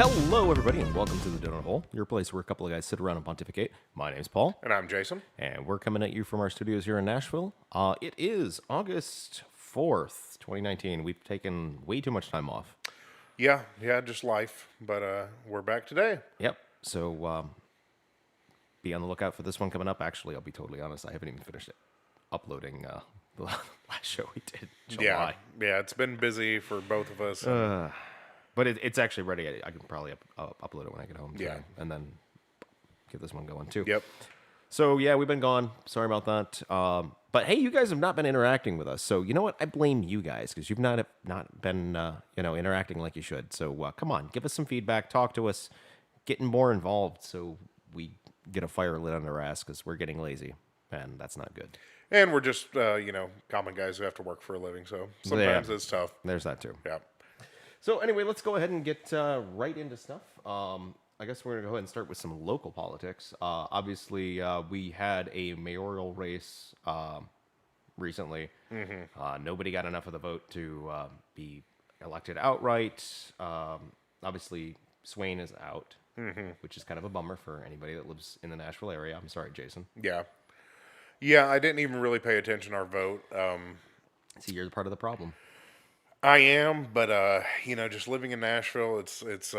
Hello, everybody, and welcome to the Donut Hole, your place where a couple of guys sit around and pontificate. My name's Paul, And I'm Jason. and we're coming at you from our studios here in Nashville. It is August 4th, 2019. We've taken way too much time off. Yeah, just life. But we're back today. Yep, so be on the lookout for this one coming up. Actually, I'll be totally honest, I haven't even finished uploading the last show we did in July. Yeah, it's been busy for both of us. But it's actually ready. I can probably upload it when I get home. Yeah. Today, and then get this one going too. Yep. So yeah, we've been gone. Sorry about that. But hey, you guys have not been interacting with us. So you know what? I blame you guys because you've not been interacting like you should. So come on, give us some feedback. Talk to us. Getting more involved so we get a fire lit under our ass because we're getting lazy, and that's not good. And we're just, common guys who have to work for a living. So sometimes it's tough. There's that too. Yeah. So anyway, let's go ahead and get right into stuff. I guess we're going to go ahead and start with some local politics. Obviously, we had a mayoral race recently. Nobody got enough of the vote to be elected outright. Obviously, Swain is out, which is kind of a bummer for anybody that lives in the Nashville area. I'm sorry, Jason. Yeah. Yeah, I didn't even really pay attention to our vote. See, you're part of the problem. I am, but just living in Nashville, it's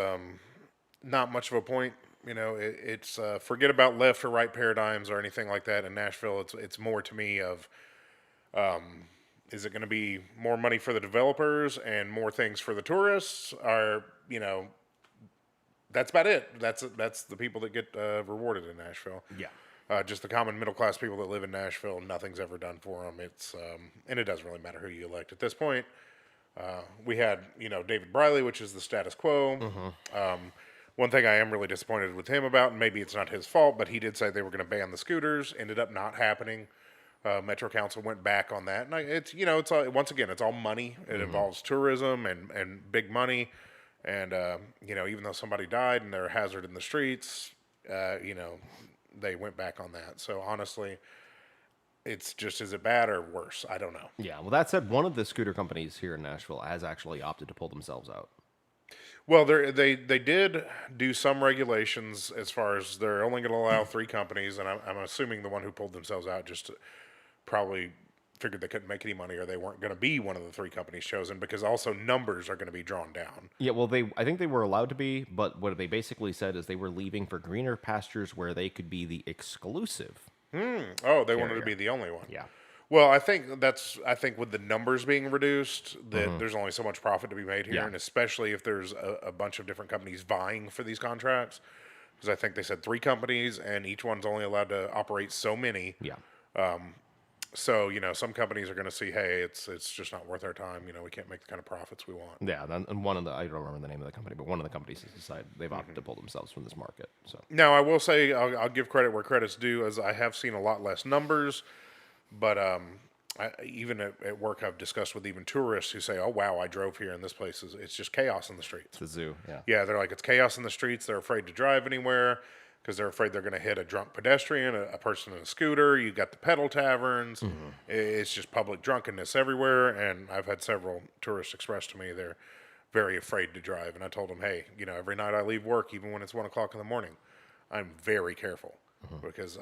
not much of a point. It's forget about left or right paradigms or anything like that. In Nashville, it's more to me of is it going to be more money for the developers and more things for the tourists? Or that's about it. That's the people that get rewarded in Nashville. Yeah. Just the common middle class people that live in Nashville, nothing's ever done for them. It's and it doesn't really matter who you elect at this point. We had, David Briley, which is the status quo. One thing I am really disappointed with him about, and maybe it's not his fault, but he did say they were going to ban the scooters. Ended up not happening. Metro Council went back on that, and it's once again, it's all money. It involves tourism and big money, and even though somebody died and they're a hazard in the streets, they went back on that. So honestly, it's just, is it bad or worse? I don't know. Yeah. Well, that said, one of the scooter companies here in Nashville has actually opted to pull themselves out. Well, they did do some regulations as far as they're only going to allow 3 companies, and I'm assuming the one who pulled themselves out just probably figured they couldn't make any money or they weren't going to be one of the 3 companies chosen because also numbers are going to be drawn down. Yeah, well, I think they were allowed to be, but what they basically said is they were leaving for greener pastures where they could be the exclusive. Oh, they wanted to be the only one. Yeah. Well, I think with the numbers being reduced, that there's only so much profit to be made here, Yeah. and especially if there's a bunch of different companies vying for these contracts, because I think they said 3 companies, and each one's only allowed to operate so many. Yeah. So some companies are going to see, hey, it's just not worth our time. We can't make the kind of profits we want. Yeah, and one of the, I don't remember the name of the company, but one of the companies has decided they've opted to pull themselves from this market. So Now, I will say, I'll give credit where credit's due, as I have seen a lot less numbers, but even at work, I've discussed with even tourists who say, oh, wow, I drove here, and this place it's just chaos in the streets. it's the zoo. Yeah. Yeah, they're like, it's chaos in the streets. They're afraid to drive anywhere because they're afraid they're going to hit a drunk pedestrian, a person in a scooter. You've got the pedal taverns. It's just public drunkenness everywhere. And I've had several tourists express to me they're very afraid to drive. And I told them, hey, every night I leave work, even when it's 1 o'clock in the morning, I'm very careful because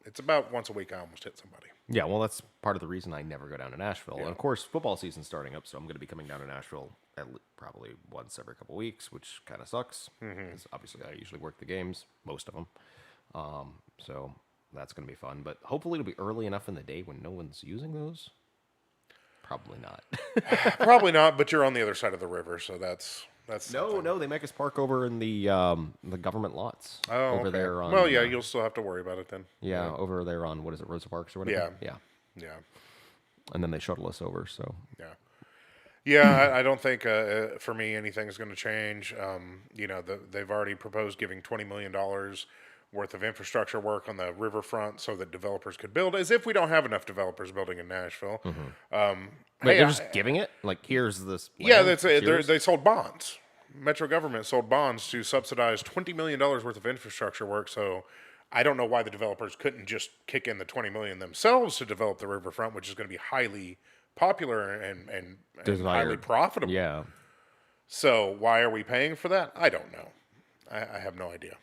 it's about once a week I almost hit somebody. Yeah, well, that's part of the reason I never go down to Nashville. And of course, football season's starting up, so I'm going to be coming down to Nashville probably once every couple weeks, which kind of sucks. Because obviously, I usually work the games, most of them. So that's going to be fun. But hopefully, it'll be early enough in the day when no one's using those. Probably not. Probably not, but you're on the other side of the river, so that's something. No, they make us park over in the government lots. Oh, over okay. there on. Well, yeah, you'll still have to worry about it then. Yeah, over there on, what is it, Rosa Parks or whatever? Yeah. Yeah. Yeah. And then they shuttle us over, so. Yeah. Yeah, I don't think for me anything's going to change. They've already proposed giving $20 million worth of infrastructure work on the riverfront so that developers could build, as if we don't have enough developers building in Nashville. Wait, they're just giving it? Like, here's this land? Yeah, that's it. They sold bonds. Metro government sold bonds to subsidize $20 million worth of infrastructure work, so I don't know why the developers couldn't just kick in the $20 million themselves to develop the riverfront, which is going to be highly popular and highly profitable. Yeah. So why are we paying for that? I don't know. I have no idea.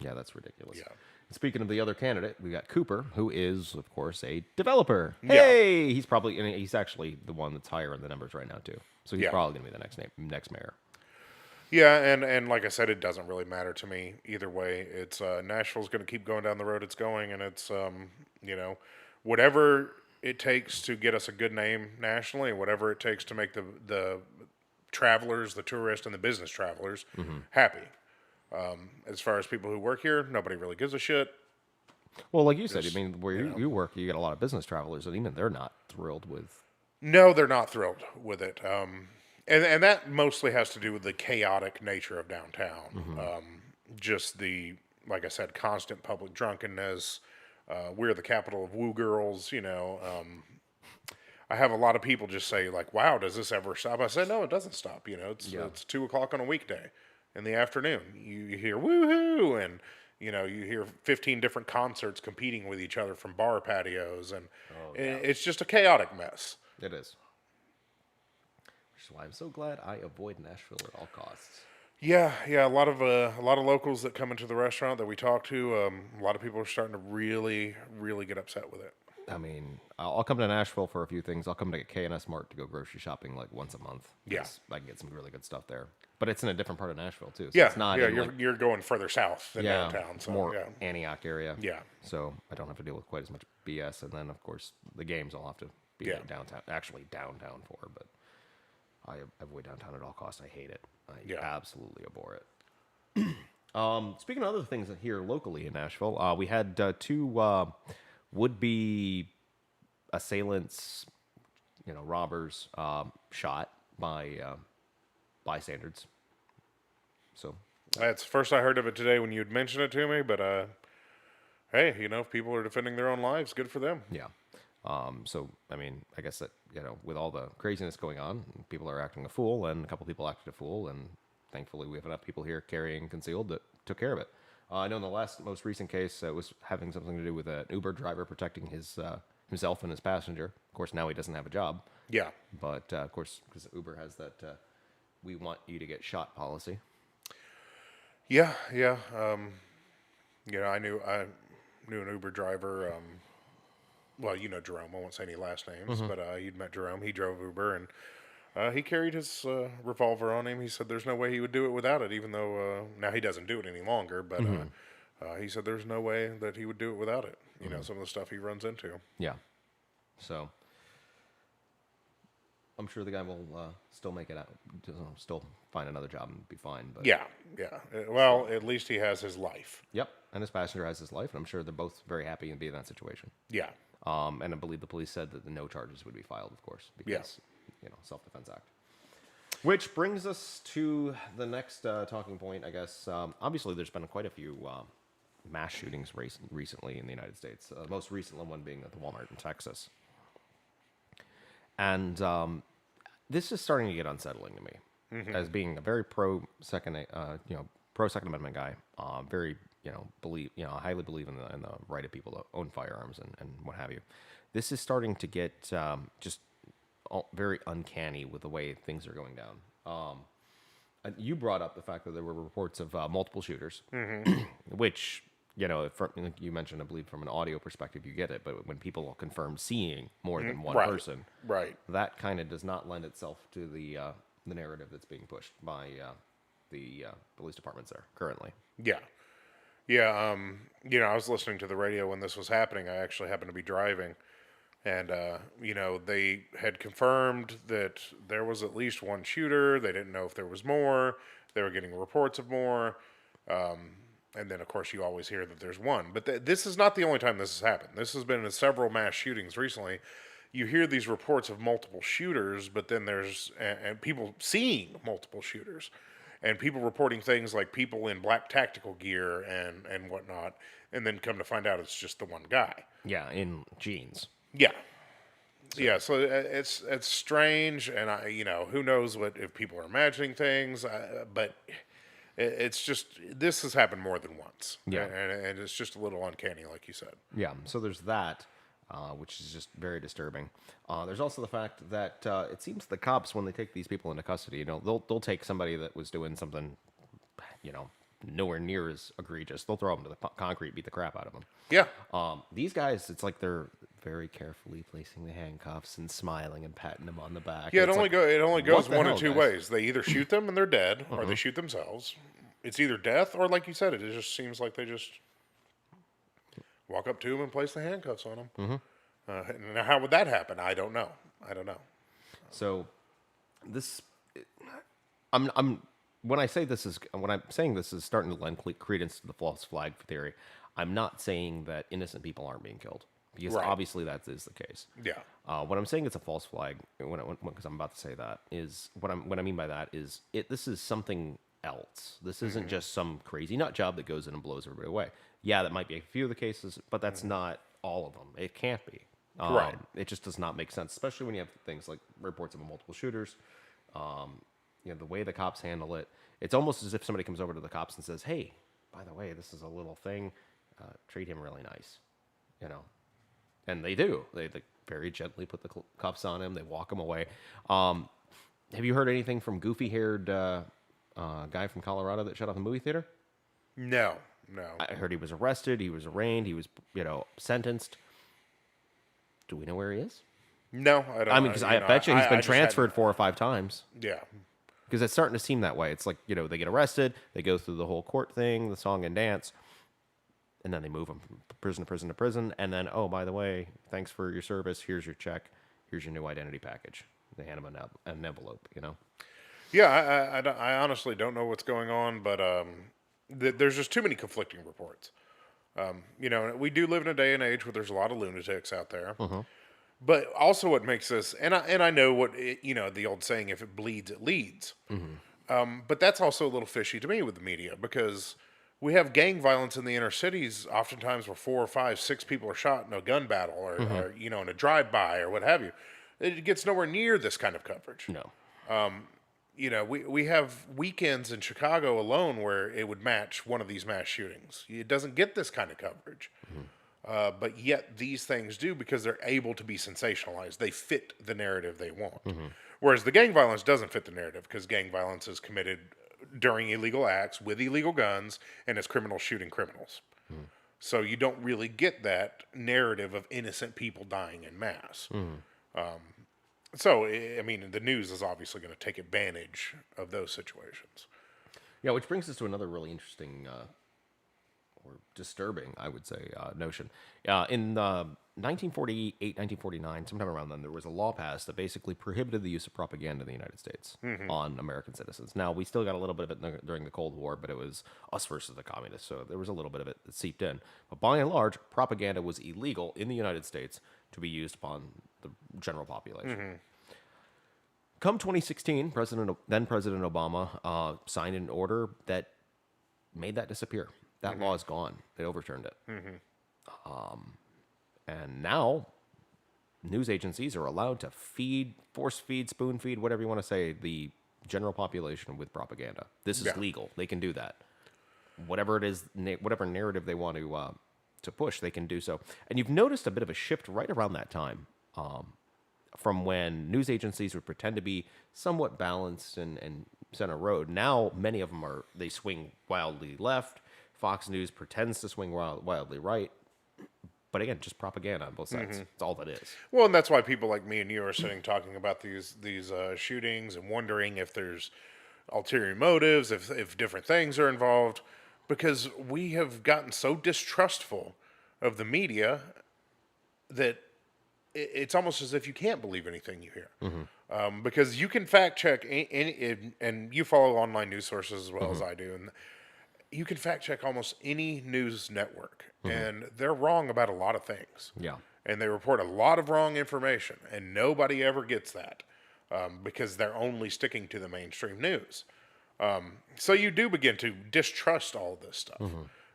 Yeah, that's ridiculous. Yeah. Speaking of the other candidate, we got Cooper, who is, of course, a developer. Yeah. Hey, he's probably, and he's actually the one that's higher in the numbers right now too. So he's Yeah. probably going to be the next mayor. Yeah, and like I said, it doesn't really matter to me either way. It's Nashville's going to keep going down the road it's going, and it's you know, whatever it takes to get us a good name nationally, and whatever it takes to make the travelers, the tourists, and the business travelers happy. As far as people who work here, nobody really gives a shit. Well, like you said, I Just, mean, where you work, you get a lot of business travelers, and even they're not thrilled with. No, they're not thrilled with it. And that mostly has to do with the chaotic nature of downtown. Just the, like I said, constant public drunkenness. We're the capital of woo girls, you know. I have a lot of people just say like, "Wow, does this ever stop?" I said, "No, it doesn't stop. You know, it's 2 o'clock on a weekday in the afternoon. You hear woohoo, and you know you hear 15 different concerts competing with each other from bar patios, and it's just a chaotic mess." It is. Which is why I'm so glad I avoid Nashville at all costs. Yeah, yeah, a lot of locals that come into the restaurant that we talk to, a lot of people are starting to really, really get upset with it. I mean, I'll come to Nashville for a few things. I'll come to K&S Mart to go grocery shopping like once a month. Yeah. 'Cause I can get some really good stuff there. But it's in a different part of Nashville too. So Yeah, it's not yeah, in, you're going further south than yeah, downtown, so more yeah, Antioch area. Yeah. So I don't have to deal with quite as much BS. And then of course the games I'll have to be Yeah. downtown, actually downtown for. But I avoid downtown at all costs. I hate it. I Yeah. absolutely abhor it. Speaking of other things here locally in Nashville, we had two would-be assailants, robbers, shot by bystanders. So, That's first I heard of it today when you'd mentioned it to me. But hey, if people are defending their own lives, good for them. yeah. So, I mean, I guess that, with all the craziness going on, people are acting a fool, and a couple people acted a fool, and thankfully we have enough people here carrying concealed that took care of it. I know in the most recent case, it was having something to do with an Uber driver protecting himself and his passenger. Of course, now he doesn't have a job. Yeah, But, of course, because Uber has that we want you to get shot policy. yeah, yeah. I knew an Uber driver. Well, Jerome. I won't say any last names, but you'd met Jerome. He drove Uber, and he carried his revolver on him. He said there's no way he would do it without it, even though now he doesn't do it any longer. But he said there's no way that he would do it without it. Some of the stuff he runs into. Yeah. So, I'm sure the guy will still make it out, still find another job and be fine. But Yeah, yeah. Well, at least he has his life. Yep, and his passenger has his life, and I'm sure they're both very happy to be in that situation. Yeah, And I believe the police said that no charges would be filed, of course, because, Self-Defense Act. Which brings us to the next talking point, I guess. Obviously, there's been quite a few mass shootings recently in the United States. The most recent one being at the Walmart in Texas. And this is starting to get unsettling to me, as being a very pro Second Amendment guy. Very, highly believe in the right of people to own firearms and what have you. This is starting to get just very uncanny with the way things are going down. You brought up the fact that there were reports of multiple shooters, which, like you mentioned, I believe from an audio perspective, you get it. But when people confirm seeing more than one right, person, right. that kind of does not lend itself to the narrative that's being pushed by the police departments there currently. Yeah. Yeah, I was listening to the radio when this was happening. I actually happened to be driving. And, they had confirmed that there was at least one shooter. They didn't know if there was more. They were getting reports of more. And then, of course, you always hear that there's one. But this is not the only time this has happened. This has been in several mass shootings recently. You hear these reports of multiple shooters, but then there's and people seeing multiple shooters. And people reporting things like people in black tactical gear and whatnot. And then come to find out it's just the one guy. Yeah, in jeans. Yeah. Yeah, so it's strange, and who knows if people are imagining things, but it's just this has happened more than once, Yeah. and it's just a little uncanny, like you said. Yeah, so there's that. which is just very disturbing. There's also the fact that it seems the cops, when they take these people into custody, they'll take somebody that was doing something, you know, nowhere near as egregious. They'll throw them to the concrete, beat the crap out of them. Yeah. These guys, it's like they're very carefully placing the handcuffs and smiling and patting them on the back. Yeah, And it's like, it only goes what the one hell, of two guys? ways. They either shoot them and they're dead, or they shoot themselves. It's either death or, like you said, it just seems like they just walk up to them and place the handcuffs on them. Now, how would that happen? I don't know. So this, I'm when I say this is when I'm saying this is starting to lend credence to the false flag theory. I'm not saying that innocent people aren't being killed, because Right. obviously that is the case. Yeah. What I'm saying it's a false flag, because I'm about to say that, is what I mean by that is this is something else. This isn't just some crazy nut job that goes in and blows everybody away. Yeah, that might be a few of the cases, but that's not all of them. It can't be. Right. It just does not make sense, especially when you have things like reports of multiple shooters. The way the cops handle it, it's almost as if somebody comes over to the cops and says, "Hey, by the way, this is a little thing. Treat him really nice," And they do. They very gently put the cuffs on him. They walk him away. Have you heard anything from goofy-haired guy from Colorado that shut off the movie theater? No. I heard he was arrested. He was arraigned. He was, sentenced. Do we know where he is? No, I don't. I mean, because I bet you he's been just transferred 4 or 5 times. Yeah. Because it's starting to seem that way. It's like, they get arrested, they go through the whole court thing, the song and dance, and then they move them from prison to prison to prison. And then, oh, by the way, thanks for your service. Here's your check. Here's your new identity package. They hand them an envelope, Yeah, I honestly don't know what's going on, but there's just too many conflicting reports. We do live in a day and age where there's a lot of lunatics out there. But also, what makes this, and I know what the old saying, if it bleeds, it leads. But that's also a little fishy to me with the media, because we have gang violence in the inner cities, oftentimes where 4 or 5, 6 people are shot in a gun battle, or in a drive-by or what have you. It gets nowhere near this kind of coverage. No. We have weekends in Chicago alone where it would match one of these mass shootings. It doesn't get this kind of coverage. But yet these things do, because they're able to be sensationalized. They fit the narrative they want. Whereas the gang violence doesn't fit the narrative, because gang violence is committed during illegal acts with illegal guns, and it's criminals shooting criminals. So you don't really get that narrative of innocent people dying in mass. So, I mean, the news is obviously going to take advantage of those situations. Yeah, which brings us to another really interesting or disturbing, I would say, notion. In 1948, 1949, sometime around then, there was a law passed that basically prohibited the use of propaganda in the United States on American citizens. Now, we still got a little bit of it during the Cold War, but it was us versus the communists, so there was a little bit of it that seeped in. But by and large, propaganda was illegal in the United States to be used upon the general population. Come 2016, then President Obama signed an order that made that disappear. That law is gone. They overturned it. And now, news agencies are allowed to force feed, spoon feed, whatever you want to say, the general population with propaganda. This is legal. They can do that. Whatever it is, whatever narrative they want to push, they can do so. And you've noticed a bit of a shift right around that time, from when news agencies would pretend to be somewhat balanced and center road. Now, many of them they swing wildly left. Fox News pretends to swing wildly right. But again, just propaganda on both sides. That's all that is. Well, and that's why people like me and you are sitting talking about these shootings and wondering if there's ulterior motives, if different things are involved, because we have gotten so distrustful of the media that it's almost as if you can't believe anything you hear. Because you can fact check, and you follow online news sources as well as I do, and you can fact check almost any news network, and they're wrong about a lot of things. Yeah. And they report a lot of wrong information, and nobody ever gets that because they're only sticking to the mainstream news. So you do begin to distrust all of this stuff.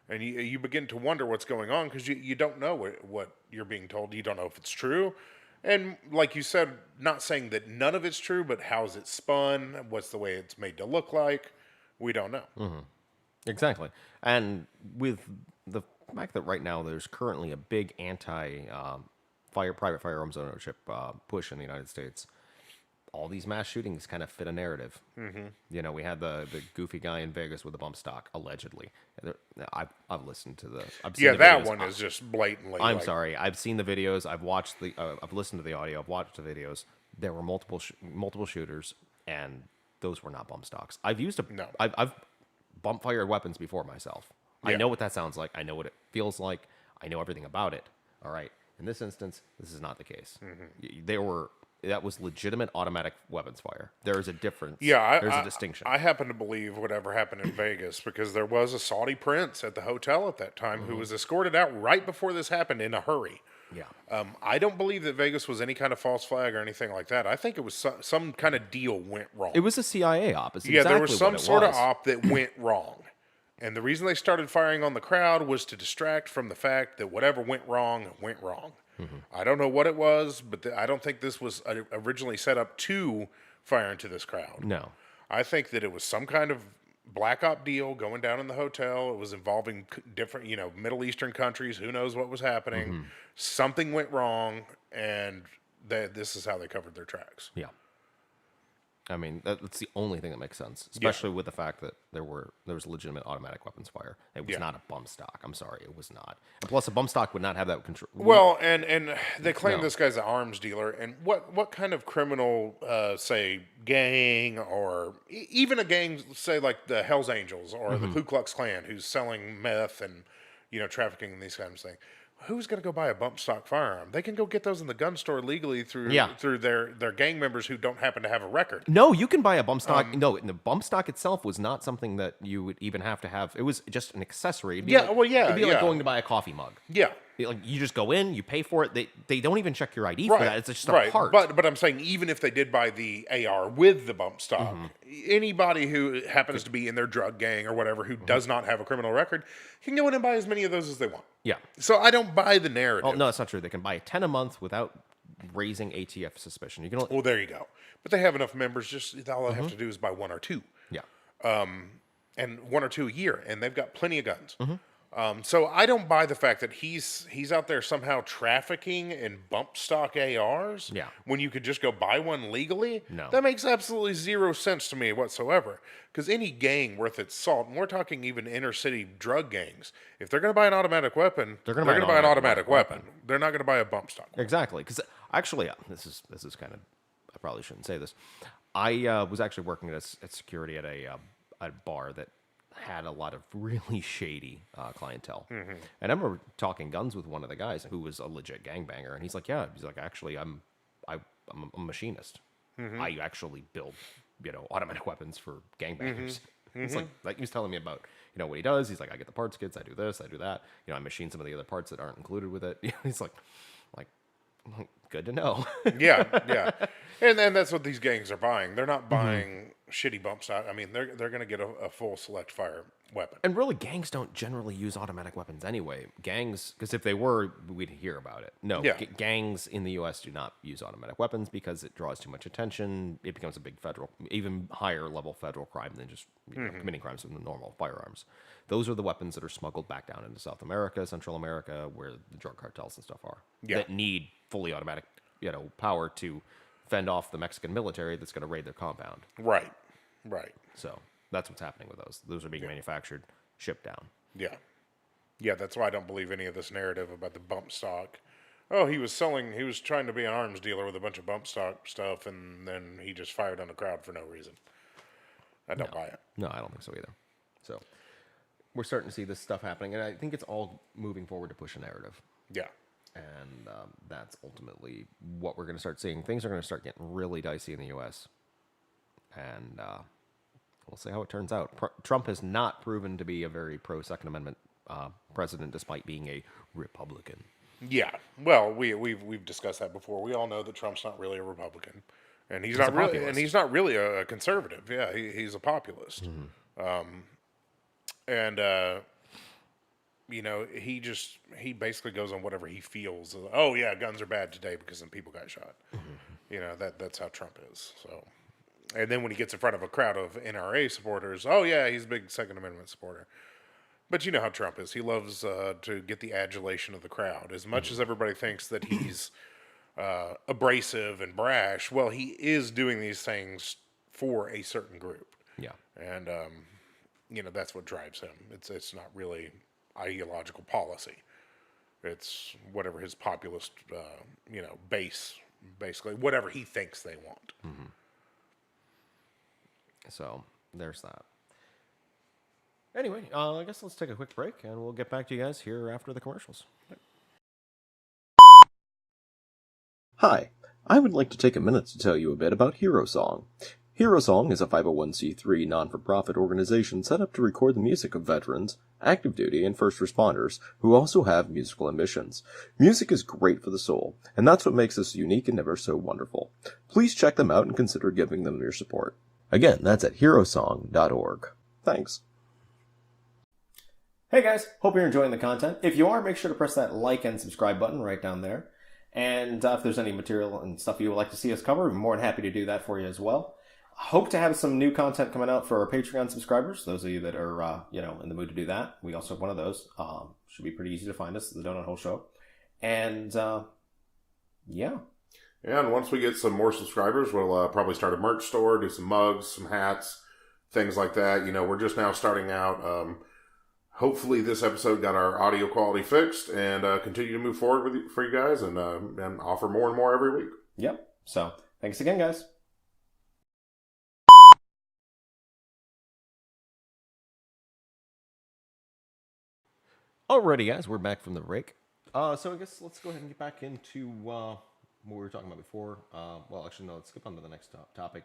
And you begin to wonder what's going on, because you don't know what you're being told. You don't know if it's true. And like you said, not saying that none of it's true, but how's it spun? What's the way it's made to look like? We don't know. Exactly. And with the fact that right now there's currently a big private firearms ownership push in the United States, all these mass shootings kind of fit a narrative. Mm-hmm. We had the goofy guy in Vegas with a bump stock, allegedly. I've listened to the. I've seen Yeah, the that videos. one is just blatantly. I'm like, sorry. I've seen the videos. I've watched the. I've listened to the audio. I've watched the videos. There were multiple shooters, and those were not bump stocks. I've used a. No. I've bump fired weapons before myself. I Yeah. know what that sounds like. I know what it feels like. I know everything about it. All right. In this instance, this is not the case. That was legitimate automatic weapons fire. There is a difference. Yeah, There's a distinction. I happen to believe whatever happened in Vegas because there was a Saudi prince at the hotel at that time who was escorted out right before this happened in a hurry. Yeah. I don't believe that Vegas was any kind of false flag or anything like that. I think it was some kind of deal went wrong. It was a CIA op. It's Yeah, exactly there was some what it sort of was. op that went wrong. And the reason they started firing on the crowd was to distract from the fact that whatever went wrong went wrong. I don't know what it was, but I don't think this was originally set up to fire into this crowd. No. I think that it was some kind of black op deal going down in the hotel. It was involving different, Middle Eastern countries. Who knows what was happening? Something went wrong, and this is how they covered their tracks. Yeah. I mean, that's the only thing that makes sense, especially with the fact that there was legitimate automatic weapons fire. It was not a bump stock. I'm sorry, it was not. And plus, a bump stock would not have that control. Well, and they claim No. this guy's an arms dealer. And what kind of criminal, say, gang or even a gang, say like the Hells Angels or the Ku Klux Klan, who's selling meth and trafficking and these kinds of things. Who's going to go buy a bump stock firearm? They can go get those in the gun store legally through their gang members who don't happen to have a record. No, you can buy a bump stock. No, the bump stock itself was not something that you would even have to have. It was just an accessory. It'd be Yeah, like, well, yeah, It'd be like yeah. going to buy a coffee mug. Yeah. Like you just go in, you pay for it. They don't even check your ID for that. It's just a right. part. But I'm saying even if they did buy the AR with the bump stock, anybody who happens to be in their drug gang or whatever who does not have a criminal record can go in and buy as many of those as they want. Yeah. So I don't buy the narrative. Oh no, that's not true. They can buy 10 a month without raising ATF suspicion. You can. Well, there you go. But they have enough members. Just all they have to do is buy one or two, Yeah. and one or two a year, and they've got plenty of guns. So I don't buy the fact that he's out there somehow trafficking in bump stock ARs. Yeah. When you could just go buy one legally. No. That makes absolutely zero sense to me whatsoever. Because any gang worth its salt, and we're talking even inner city drug gangs, if they're going to buy an automatic weapon, they're going to buy an automatic weapon. They're not going to buy a bump stock. Exactly, because actually, this is kind of. I probably shouldn't say this. I was actually working at security at a bar that had a lot of really shady clientele, and I remember talking guns with one of the guys who was a legit gangbanger, and he's like, actually I'm a machinist. I actually build automatic weapons for gangbangers. It's like he was telling me about what he does. He's like, I get the parts kits, I do this, I do that. I machine some of the other parts that aren't included with it. He's like, good to know. Yeah. And then that's what these gangs are buying. They're not buying shitty bump stock. I mean, they're going to get a full select fire weapon. And really, gangs don't generally use automatic weapons anyway. Gangs, because if they were, we'd hear about it. No, Yeah. Gangs in the U.S. do not use automatic weapons because it draws too much attention. It becomes a big even higher level federal crime than just committing crimes with normal firearms. Those are the weapons that are smuggled back down into South America, Central America, where the drug cartels and stuff are. Yeah. That need fully automatic, power to fend off the Mexican military that's going to raid their compound. Right. So that's what's happening with those. Those are being manufactured, shipped down. Yeah, that's why I don't believe any of this narrative about the bump stock. Oh, he was trying to be an arms dealer with a bunch of bump stock stuff, and then he just fired on the crowd for no reason. I don't buy it. No, I don't think so either. So we're starting to see this stuff happening, and I think it's all moving forward to push a narrative. Yeah. And that's ultimately what we're going to start seeing. Things are going to start getting really dicey in the U.S. And we'll see how it turns out. Trump has not proven to be a very pro-Second Amendment president, despite being a Republican. Yeah. Well, we've discussed that before. We all know that Trump's not really a Republican, and he's not really a conservative. Yeah, he's a populist. He basically goes on whatever he feels. Oh yeah, guns are bad today because some people got shot. That's how Trump is. So, and then when he gets in front of a crowd of NRA supporters, oh yeah, he's a big Second Amendment supporter. But you know how Trump is. He loves to get the adulation of the crowd. As much as everybody thinks that he's abrasive and brash, well, he is doing these things for a certain group. Yeah. And, that's what drives him. It's not really ideological policy. It's whatever his populist, base, basically, whatever he thinks they want. So there's that. Anyway, I guess let's take a quick break, and we'll get back to you guys here after the commercials. Hi, I would like to take a minute to tell you a bit about Hero Song. Hero Song is a 501c3 non-for-profit organization set up to record the music of veterans, active duty, and first responders who also have musical ambitions. Music is great for the soul, and that's what makes us unique and ever so wonderful. Please check them out and consider giving them your support. Again, that's at herosong.org. Thanks. Hey guys, hope you're enjoying the content. If you are, make sure to press that like and subscribe button right down there. And if there's any material and stuff you would like to see us cover, we're more than happy to do that for you as well. Hope to have some new content coming out for our Patreon subscribers. Those of you that are, in the mood to do that. We also have one of those. Should be pretty easy to find us, the Donut Hole Show. And, yeah. And once we get some more subscribers, we'll probably start a merch store, do some mugs, some hats, things like that. We're just now starting out. Hopefully this episode got our audio quality fixed and continue to move forward for you guys and offer more and more every week. Yep. So, thanks again, guys. Alrighty, guys, we're back from the break. So I guess let's go ahead and get back into what we were talking about before. Actually, no, let's skip on to the next topic.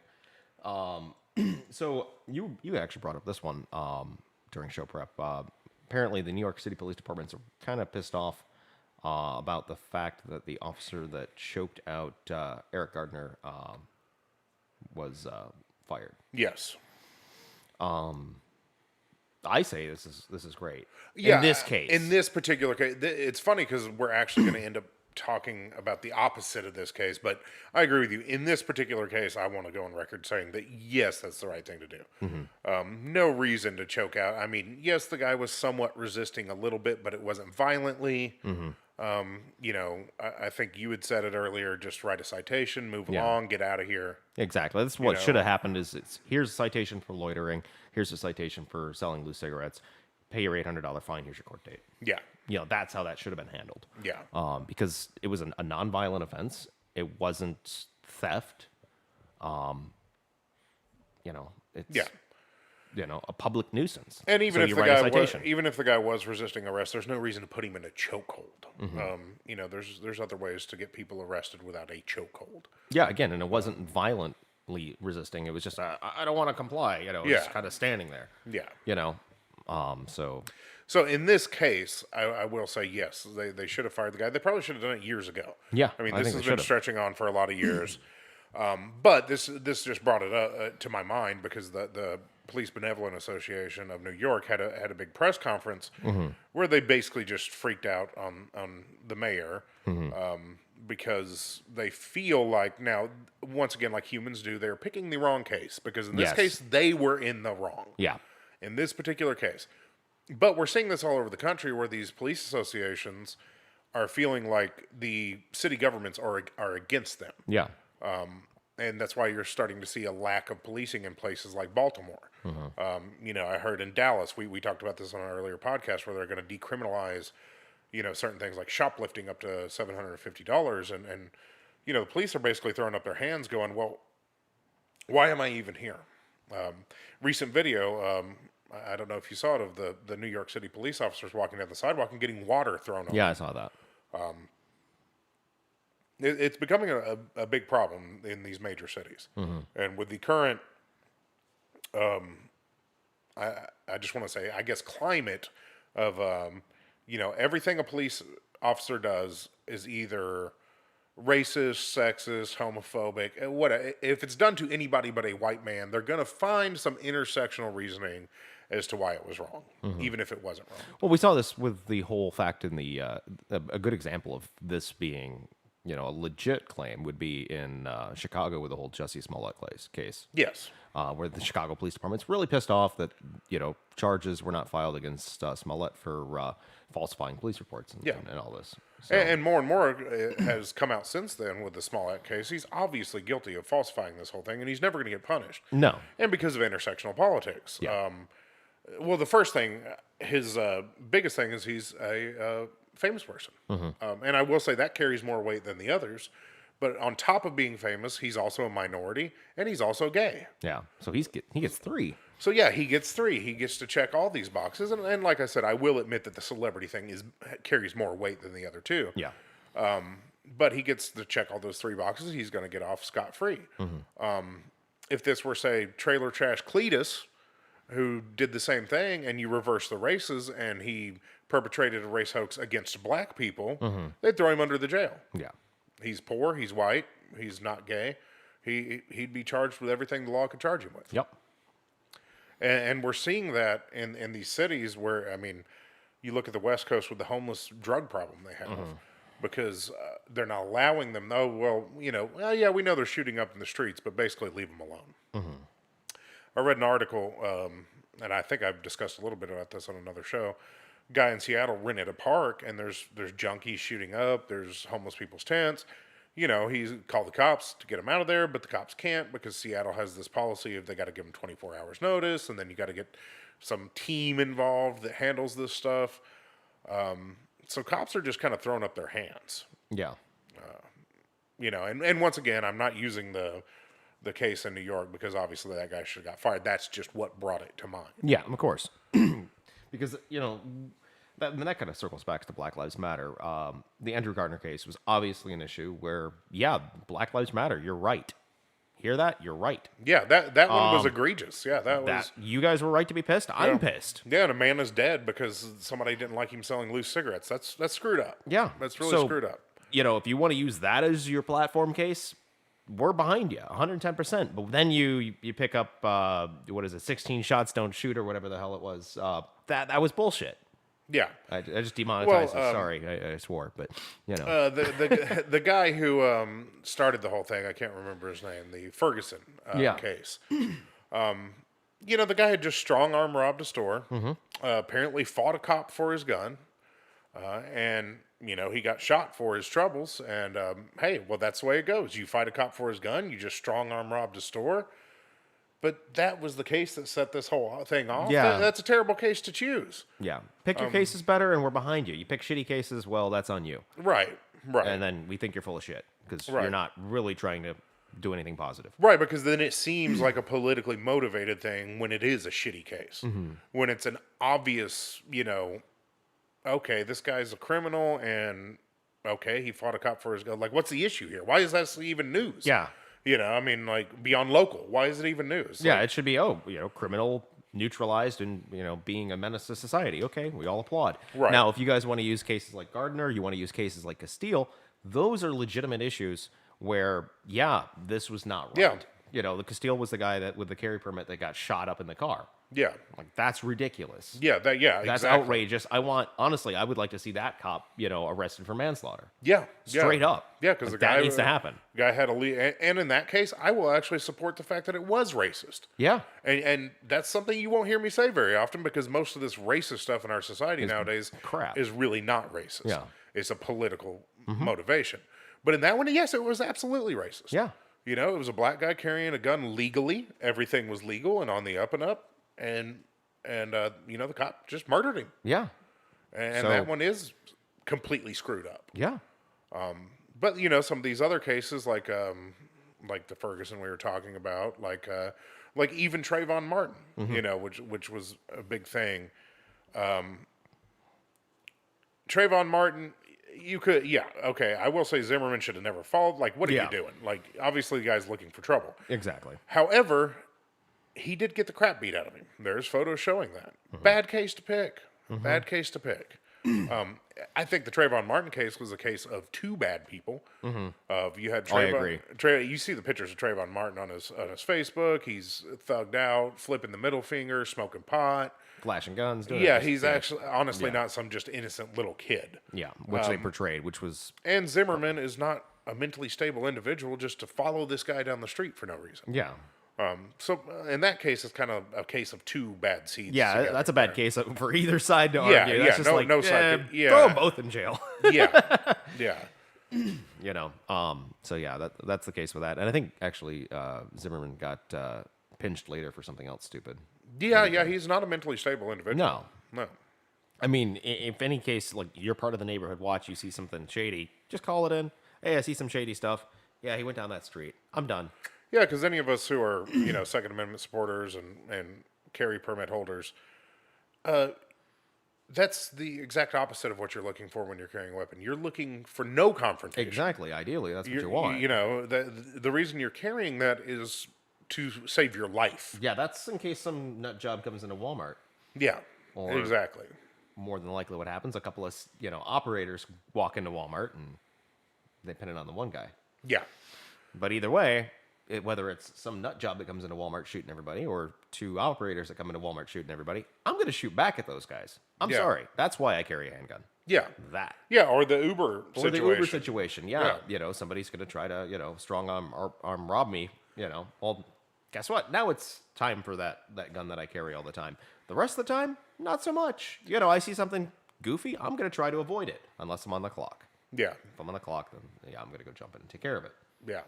So you actually brought up this one during show prep. Apparently, the New York City Police Departments are kind of pissed off about the fact that the officer that choked out Eric Gardner was fired. Yes. I say this is great. Yeah, in this case. In this particular case, it's funny because we're actually going to end up talking about the opposite of this case, but I agree with you. In this particular case, I want to go on record saying that, yes, that's the right thing to do. No reason to choke out. I mean, yes, the guy was somewhat resisting a little bit, but it wasn't violently. I think you had said it earlier, just write a citation, move along, get out of here. Exactly. That's what should have happened is here's a citation for loitering. Here's a citation for selling loose cigarettes. Pay your $800 fine. Here's your court date. Yeah. That's how that should have been handled. Yeah. Because it was a nonviolent offense. It wasn't theft. It's a public nuisance. And even so if the guy was resisting arrest, there's no reason to put him in a chokehold. There's other ways to get people arrested without a chokehold. Yeah, again, and it wasn't violently resisting. It was just I don't want to comply. Just kind of standing there. Yeah. So in this case, I will say yes, they should have fired the guy. They probably should have done it years ago. Yeah, I mean, this has been stretching on for a lot of years. But this just brought it up to my mind because the Police Benevolent Association of New York had a big press conference where they basically just freaked out on the mayor because they feel like now, once again, like humans do, they're picking the wrong case because in this case they were in the wrong. Yeah. In this particular case. But we're seeing this all over the country where these police associations are feeling like the city governments are against them. Yeah. And that's why you're starting to see a lack of policing in places like Baltimore. I heard in Dallas, we talked about this on an earlier podcast, where they're going to decriminalize, certain things like shoplifting up to $750. And the police are basically throwing up their hands going, well, why am I even here? Recent video, I don't know if you saw it, of the New York City police officers walking down the sidewalk and getting water thrown on them. Yeah, I saw that. It's becoming a big problem in these major cities. And with the current, I just want to say, I guess, climate of, everything a police officer does is either racist, sexist, homophobic, and if it's done to anybody but a white man, they're going to find some intersectional reasoning as to why it was wrong, even if it wasn't wrong. Well, we saw this with the whole fact in the a good example of this being a legit claim would be in Chicago with the whole Jussie Smollett case. Yes. Where the Chicago Police Department's really pissed off that charges were not filed against Smollett for falsifying police reports and all this. So, And more has come out since then with the Smollett case. He's obviously guilty of falsifying this whole thing, and he's never going to get punished. no, And because of intersectional politics. Yeah. Well, the first thing, his biggest thing is he's a famous person. And I will say that carries more weight than the others. But on top of being famous, he's also a minority, and he's also gay. yeah. So he gets 3. So yeah, he gets 3. He gets to check all these boxes, and like I said, I will admit that the celebrity thing carries more weight than the other 2. Yeah, But he gets to check all those 3 boxes. He's going to get off scot-free. If this were, say, Trailer Trash Cletus, who did the same thing, and you reverse the races, and he perpetrated a race hoax against black people, they'd throw him under the jail. yeah, He's poor. He's white. He's not gay. He'd be charged with everything the law could charge him with. yep, And we're seeing that in these cities where, I mean, you look at the West Coast with the homeless drug problem they have because they're not allowing them. Oh, well, yeah, we know they're shooting up in the streets, but basically leave them alone. I read an article, and I think I've discussed a little bit about this on another show. Guy in Seattle rented a park, and there's junkies shooting up. There's homeless people's tents. He's called the cops to get them out of there, but the cops can't because Seattle has this policy of they got to give them 24 hours notice, and then you got to get some team involved that handles this stuff. So cops are just kind of throwing up their hands, yeah, and once again, I'm not using the case in New York because obviously that guy should have got fired. That's just what brought it to mind. yeah. Of course, because that kind of circles back to Black Lives Matter. The Andrew Gardner case was obviously an issue where, yeah, Black Lives Matter. You're right. Hear that? You're right. Yeah, that one was egregious. Yeah, that was. You guys were right to be pissed. I'm pissed. Yeah, and a man is dead because somebody didn't like him selling loose cigarettes. That's screwed up. Yeah, That's really screwed up. If you want to use that as your platform case, we're behind you 110%. But then you pick up, 16 shots don't shoot or whatever the hell it was. That was bullshit. Yeah. I just demonetized Well, it. Sorry, I swore, but The guy who started the whole thing, I can't remember his name, the Ferguson case. The guy had just strong arm robbed a store, apparently fought a cop for his gun, and he got shot for his troubles. And hey, well, that's the way it goes. You fight a cop for his gun, you just strong arm robbed a store. But that was the case that set this whole thing off. Yeah. That's a terrible case to choose. yeah. Pick your cases better, and we're behind you. You pick shitty cases, well, that's on you. Right. And then we think you're full of shit because you're Right. not really trying to do anything positive. Right, because then it seems like a politically motivated thing when it is a shitty case. When it's an obvious, okay, this guy's a criminal and okay, he fought a cop for his gun. Like, what's the issue here? Why is that even news? Yeah. Beyond local. Why is it even news? Yeah, it should be, criminal neutralized and, being a menace to society. Okay, we all applaud. Right. Now, if you guys want to use cases like Gardner, you want to use cases like Castile, those are legitimate issues where, yeah, this was not right. Yeah. The Castile was the guy that with the carry permit that got shot up in the car. Yeah. Like, that's ridiculous. Yeah, That's exactly. outrageous. I would like to see that cop, arrested for manslaughter. Yeah. Straight up. Yeah, because Like, the guy that needs to happen. Guy had and in that case, I will actually support the fact that it was racist. Yeah. And that's something you won't hear me say very often because most of this racist stuff in our society nowadays crap. is really not racist. Yeah. It's a political motivation. But in that one, yes, it was absolutely racist. Yeah. It was a black guy carrying a gun legally. Everything was legal and on the up and up. And the cop just murdered him. Yeah. And So- that one is completely screwed up. Yeah. But some of these other cases, like the Ferguson we were talking about, like even Trayvon Martin, which was a big thing. Trayvon Martin, you could, okay. I will say Zimmerman should have never followed. Like, what are you doing? Like, obviously, the guy's looking for trouble. Exactly. However, he did get the crap beat out of him. There's photos showing that. Bad case to pick. Bad case to pick. I think the Trayvon Martin case was a case of two bad people. Of you had Trayvon. agree. You see the pictures of Trayvon Martin on his Facebook. He's thugged out, flipping the middle finger, smoking pot. Flashing guns. Doing Yeah, it. he's actually honestly Yeah. not some just innocent little kid. Yeah, which they portrayed, which was And Zimmerman is not a mentally stable individual just to follow this guy down the street for no reason. yeah. So in that case, it's kind of a case of two bad seeds. Yeah, together that's a bad case for either side to Yeah, argue. yeah, That's just no- like, no side could- yeah. throw them both in jail. Yeah, yeah. You know, so yeah, that's the case with that. And I think actually Zimmerman got pinched later for something else stupid. Yeah, he's not a mentally stable individual. No. I mean, if any case, like you're part of the neighborhood watch, you see something shady, just call it in. Hey, I see some shady stuff. Yeah, he went down that street. I'm done. Yeah, because any of us who are, Second Amendment supporters and carry permit holders, that's the exact opposite of what you're looking for when you're carrying a weapon. You're looking for no confrontation. Exactly. Ideally, that's what you You're- want. The reason you're carrying that is to save your life. Yeah, that's in case some nut job comes into Walmart. Yeah, Or- exactly. More than likely, what happens? A couple of operators walk into Walmart and they pin it on the one guy. Yeah, But either way, whether it's some nut job that comes into Walmart shooting everybody, or two operators that come into Walmart shooting everybody, I'm going to shoot back at those guys. I'm Yeah. sorry. That's why I carry a handgun. yeah, That. yeah. Or the Uber Or situation. the Uber situation. Yeah. Yeah. Somebody's going to try to, strong arm rob me. Well, guess what? Now it's time for that gun that I carry all the time. The rest of the time, not so much. I see something goofy, I'm going to try to avoid it unless I'm on the clock. Yeah, If I'm on the clock, then yeah, I'm going to go jump in and take care of it. yeah.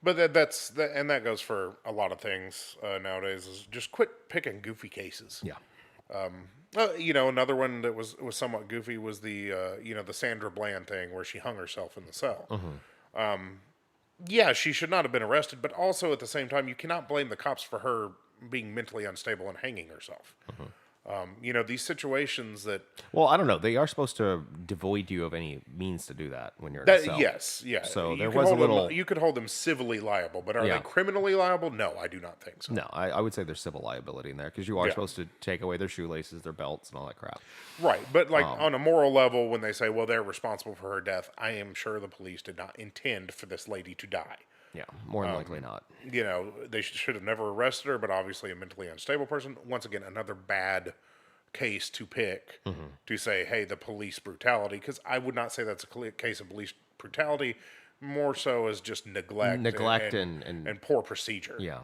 But that goes for a lot of things nowadays. Is just quit picking goofy cases. Yeah. Another one that was somewhat goofy was the the Sandra Bland thing where she hung herself in the cell. Yeah, she should not have been arrested, but also at the same time, you cannot blame the cops for her being mentally unstable and hanging herself. These situations that Well, I don't know. They are supposed to devoid you of any means to do that when you're in a cell. yes, yeah. So You there could was a hold them- little. you could hold them civilly liable, but are Yeah. they criminally liable? No, I do not think so. No, I would say there's civil liability in there because you are Yeah. supposed to take away their shoelaces, their belts, and all that crap. Right, but on a moral level, when they say, well, they're responsible for her death, I am sure the police did not intend for this lady to die. Yeah, more than likely not. They should have never arrested her, but obviously a mentally unstable person. Once again, another bad case to pick to say, hey, the police brutality, because I would not say that's a case of police brutality, more so as just neglect and poor procedure. Yeah.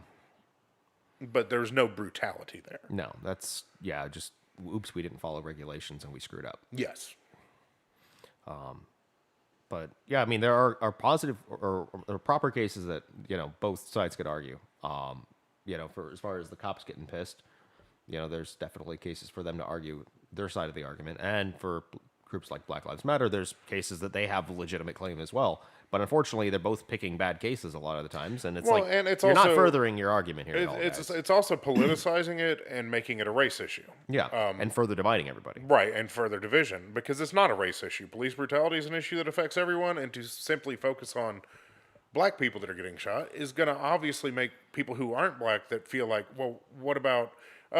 But there's no brutality there. No, that's just oops, we didn't follow regulations and we screwed up. Yes. But yeah, I mean there are positive or proper cases that both sides could argue. For as far as the cops getting pissed, there's definitely cases for them to argue their side of the argument, and for groups like Black Lives Matter, there's cases that they have legitimate claim as well. But unfortunately, they're both picking bad cases a lot of the times, and it's Well, like and it's you're also- not furthering your argument here at all, guys. It's also politicizing it and making it a race issue. Yeah, and further dividing everybody. Right, and further division, because it's not a race issue. Police brutality is an issue that affects everyone, and to simply focus on black people that are getting shot is going to obviously make people who aren't black that feel like, well, what about,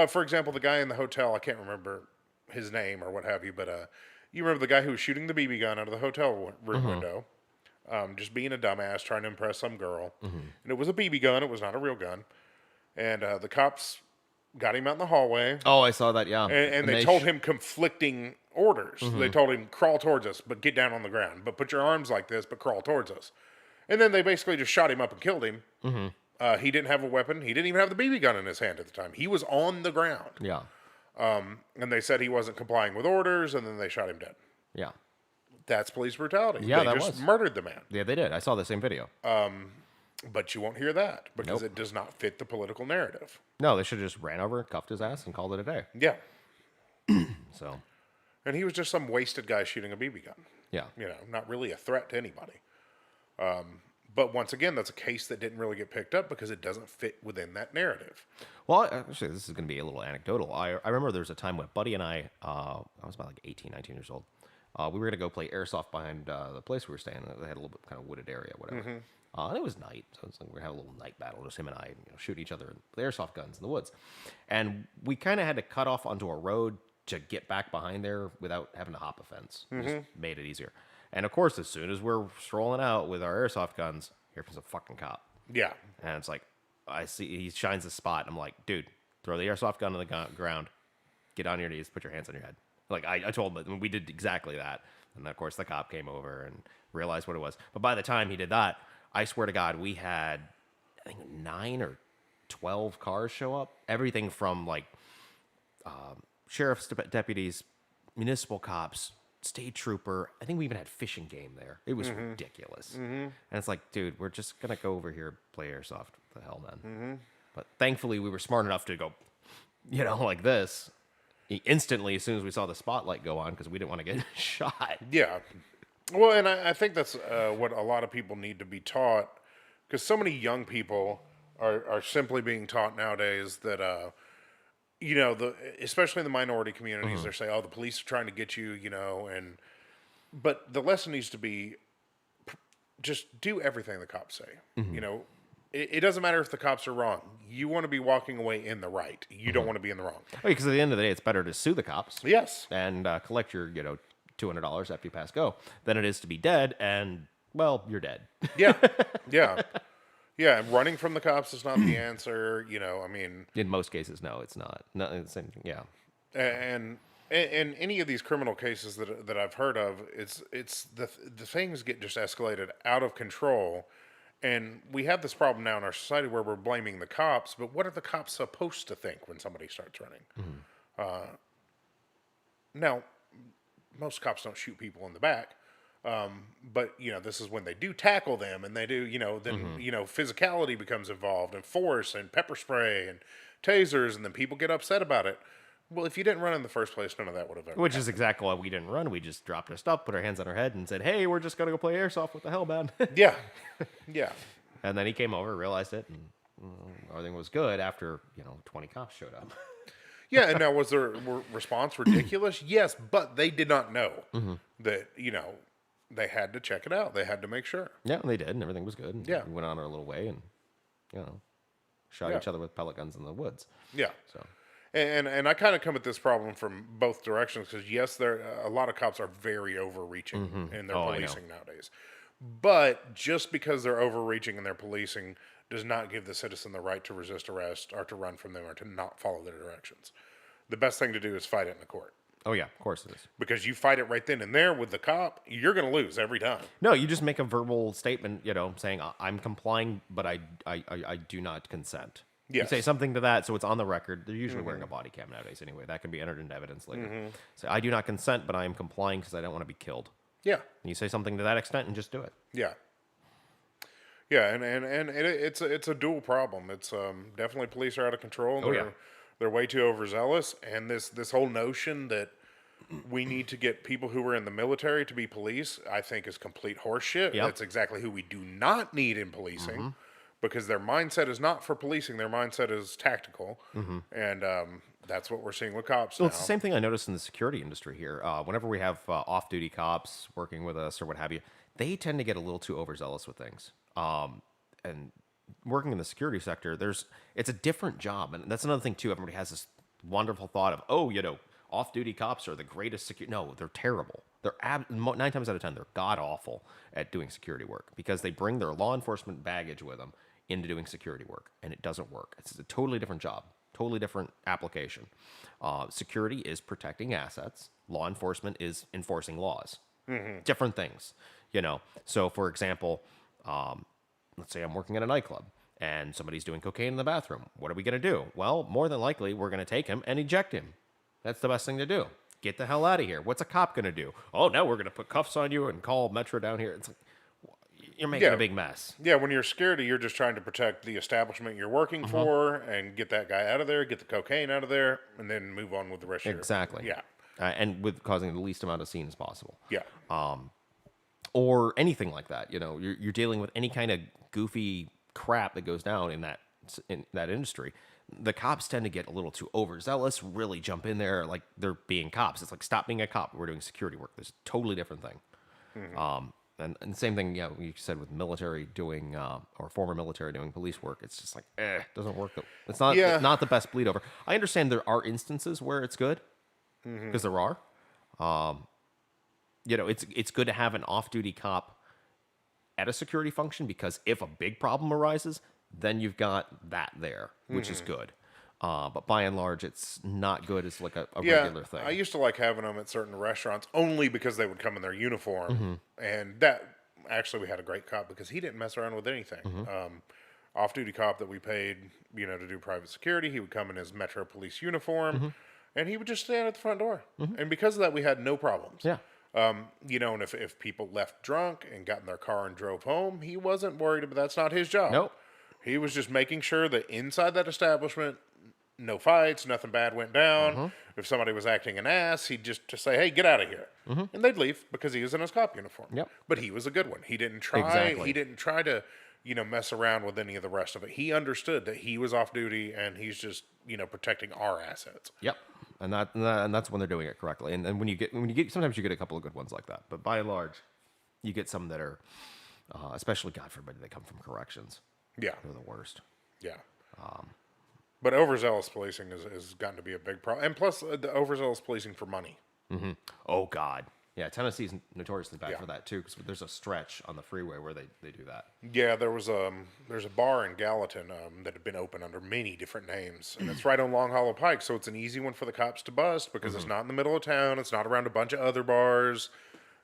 for example, the guy in the hotel, I can't remember his name or what have you, but you remember the guy who was shooting the BB gun out of the hotel room window, just being a dumbass, trying to impress some girl. And it was a BB gun, it was not a real gun. And the cops got him out in the hallway. Oh, I saw that. Yeah, And they told him conflicting orders. They told him, crawl towards us, but get down on the ground. But put your arms like this, but crawl towards us. And then they basically just shot him up and killed him. He didn't have a weapon. He didn't even have the BB gun in his hand at the time. He was on the ground. Yeah, And they said he wasn't complying with orders, and then they shot him dead. yeah, That's police brutality. Yeah, they that just was. murdered the man. yeah. They did. I saw the same video. But you won't hear that because Nope. it does not fit the political narrative. No, they should have just ran over, cuffed his ass, and called it a day. Yeah. So, And he was just some wasted guy shooting a BB gun. yeah, Not really a threat to anybody. But once again, that's a case that didn't really get picked up because it doesn't fit within that narrative. Well, actually, this is going to be a little anecdotal. I remember there was a time when Buddy and I was about like 18, 19 years old. We were going to go play airsoft behind the place we were staying. They had a little bit kind of wooded area, whatever. And it was night, so it's like we were having a little night battle. Just him and I, shoot each other with airsoft guns in the woods. And we kind of had to cut off onto a road to get back behind there without having to hop a fence. It just made it easier. And of course, as soon as we're strolling out with our airsoft guns, here comes a fucking cop. Yeah. And it's like, I see he shines a spot. I'm like, dude, throw the airsoft gun on the ground, get on your knees, put your hands on your head. Like I told him, we did exactly that. And of course, the cop came over and realized what it was. But by the time he did that, I swear to God, we had, I think, 9 or 12 cars show up. Everything from like sheriff's deputies, municipal cops, state trooper. I think we even had fishing game there. It was ridiculous. And it's like, dude, we're just gonna go over here play airsoft. What the hell, man? But thankfully, we were smart enough to go, like this. Instantly, as soon as we saw the spotlight go on, because we didn't want to get shot. Yeah. Well, and I think that's what a lot of people need to be taught, because so many young people are simply being taught nowadays that, especially in the minority communities, they're saying, oh, the police are trying to get you, but the lesson needs to be just do everything the cops say. It doesn't matter if the cops are wrong. You want to be walking away in the right. You don't want to be in the wrong. Because at the end of the day, it's better to sue the cops. Yes. And collect your, $200 after you pass go than it is to be dead and, well, you're dead. Yeah. Yeah. Yeah. And running from the cops is not the answer. In most cases, no, it's not. No, it's, yeah. And in any of these criminal cases that I've heard of, it's the things get just escalated out of control. And we have this problem now in our society where we're blaming the cops, but what are the cops supposed to think when somebody starts running? Now, most cops don't shoot people in the back, but this is when they do tackle them, and they do, then physicality becomes involved, and force, and pepper spray, and tasers, and then people get upset about it. Well, if you didn't run in the first place, none of that would have ever Which happened. is exactly why we didn't run. We just dropped our stuff, put our hands on our head, and said, hey, we're just going to go play airsoft. What the hell, man? Yeah. Yeah. And then he came over, realized it, and everything was good after, 20 cops showed up. Yeah, and now was their response ridiculous? Yes, but they did not know that, they had to check it out. They had to make sure. Yeah, and they did, and everything was good. And Yeah. we went on our little way and, shot Yeah. each other with pellet guns in the woods. Yeah. So, And I kind of come at this problem from both directions because, yes, a lot of cops are very overreaching in their Oh, I know. policing nowadays. But just because they're overreaching in their policing does not give the citizen the right to resist arrest or to run from them or to not follow their directions. The best thing to do is fight it in the court. oh, yeah, of course it is. Because you fight it right then and there with the cop, you're going to lose every time. No, you just make a verbal statement, saying, I'm complying, but I do not consent. Yes. You say something to that, so it's on the record. They're usually wearing a body cam nowadays anyway. That can be entered into evidence later. So I do not consent, but I am complying because I don't want to be killed. Yeah. And you say something to that extent and just do it. Yeah. Yeah, and it's a dual problem. It's definitely police are out of control. Oh, yeah. They're way too overzealous, and this whole notion that we need to get people who are in the military to be police, I think, is complete horseshit. Yep. That's exactly who we do not need in policing, because their mindset is not for policing. Their mindset is tactical, and that's what we're seeing with cops Well, now. it's the same thing I noticed in the security industry here. Whenever we have off-duty cops working with us or what have you, they tend to get a little too overzealous with things. And working in the security sector, it's a different job, and that's another thing too. Everybody has this wonderful thought of, off-duty cops are the greatest security. No, they're terrible. They're 9 times out of 10, they're god awful at doing security work because they bring their law enforcement baggage with them into doing security work, and it doesn't work. It's a totally different job, totally different application. Security is protecting assets. Law enforcement is enforcing laws. Different things, So, for example, let's say I'm working at a nightclub and somebody's doing cocaine in the bathroom. What are we going to do? Well, more than likely, we're going to take him and eject him. That's the best thing to do. Get the hell out of here. What's a cop going to do? Oh, now we're going to put cuffs on you and call Metro down here. It's like, you're making Yeah. a big mess. Yeah, when you're security, you're just trying to protect the establishment you're working for and get that guy out of there, get the cocaine out of there, and then move on with the rest of your... Exactly. Yeah. And with causing the least amount of scene as possible. Yeah. Or anything like that. You're dealing with any kind of goofy crap that goes down in that industry. The cops tend to get a little too overzealous, really jump in there like they're being cops. It's like, stop being a cop. We're doing security work. There's a totally different thing. And the same thing, you said with military doing, or former military doing police work. It's just like, doesn't work. It's not Yeah. not the best bleed over. I understand there are instances where it's good. because there are. It's good to have an off-duty cop at a security function because if a big problem arises, then you've got that there, which is good. But by and large, it's not good as like a Yeah, regular thing. I used to like having them at certain restaurants only because they would come in their uniform, and that actually we had a great cop because he didn't mess around with anything. Off-duty cop that we paid, to do private security, he would come in his Metro Police uniform, and he would just stand at the front door. And because of that, we had no problems. Yeah. And if people left drunk and got in their car and drove home, he wasn't worried, but that's not his job. Nope. He was just making sure that inside that establishment, no fights, nothing bad went down. If somebody was acting an ass, he'd just say, "Hey, get out of here," and they'd leave because he was in his cop uniform. Yep. But he was a good one. He didn't try. Exactly. He didn't try to, mess around with any of the rest of it. He understood that he was off duty and he's just, protecting our assets. Yep. And that's when they're doing it correctly. And when you get sometimes you get a couple of good ones like that. But by and large, you get some that are, especially God forbid they come from corrections. Yeah. They're the worst. Yeah. But overzealous policing has gotten to be a big problem. And plus, the overzealous policing for money. Oh God. Yeah, Tennessee's notoriously bad Yeah. for that too, because there's a stretch on the freeway where they do that. Yeah, there's a bar in Gallatin that had been open under many different names, and it's right on Long Hollow Pike, so it's an easy one for the cops to bust because it's not in the middle of town, it's not around a bunch of other bars.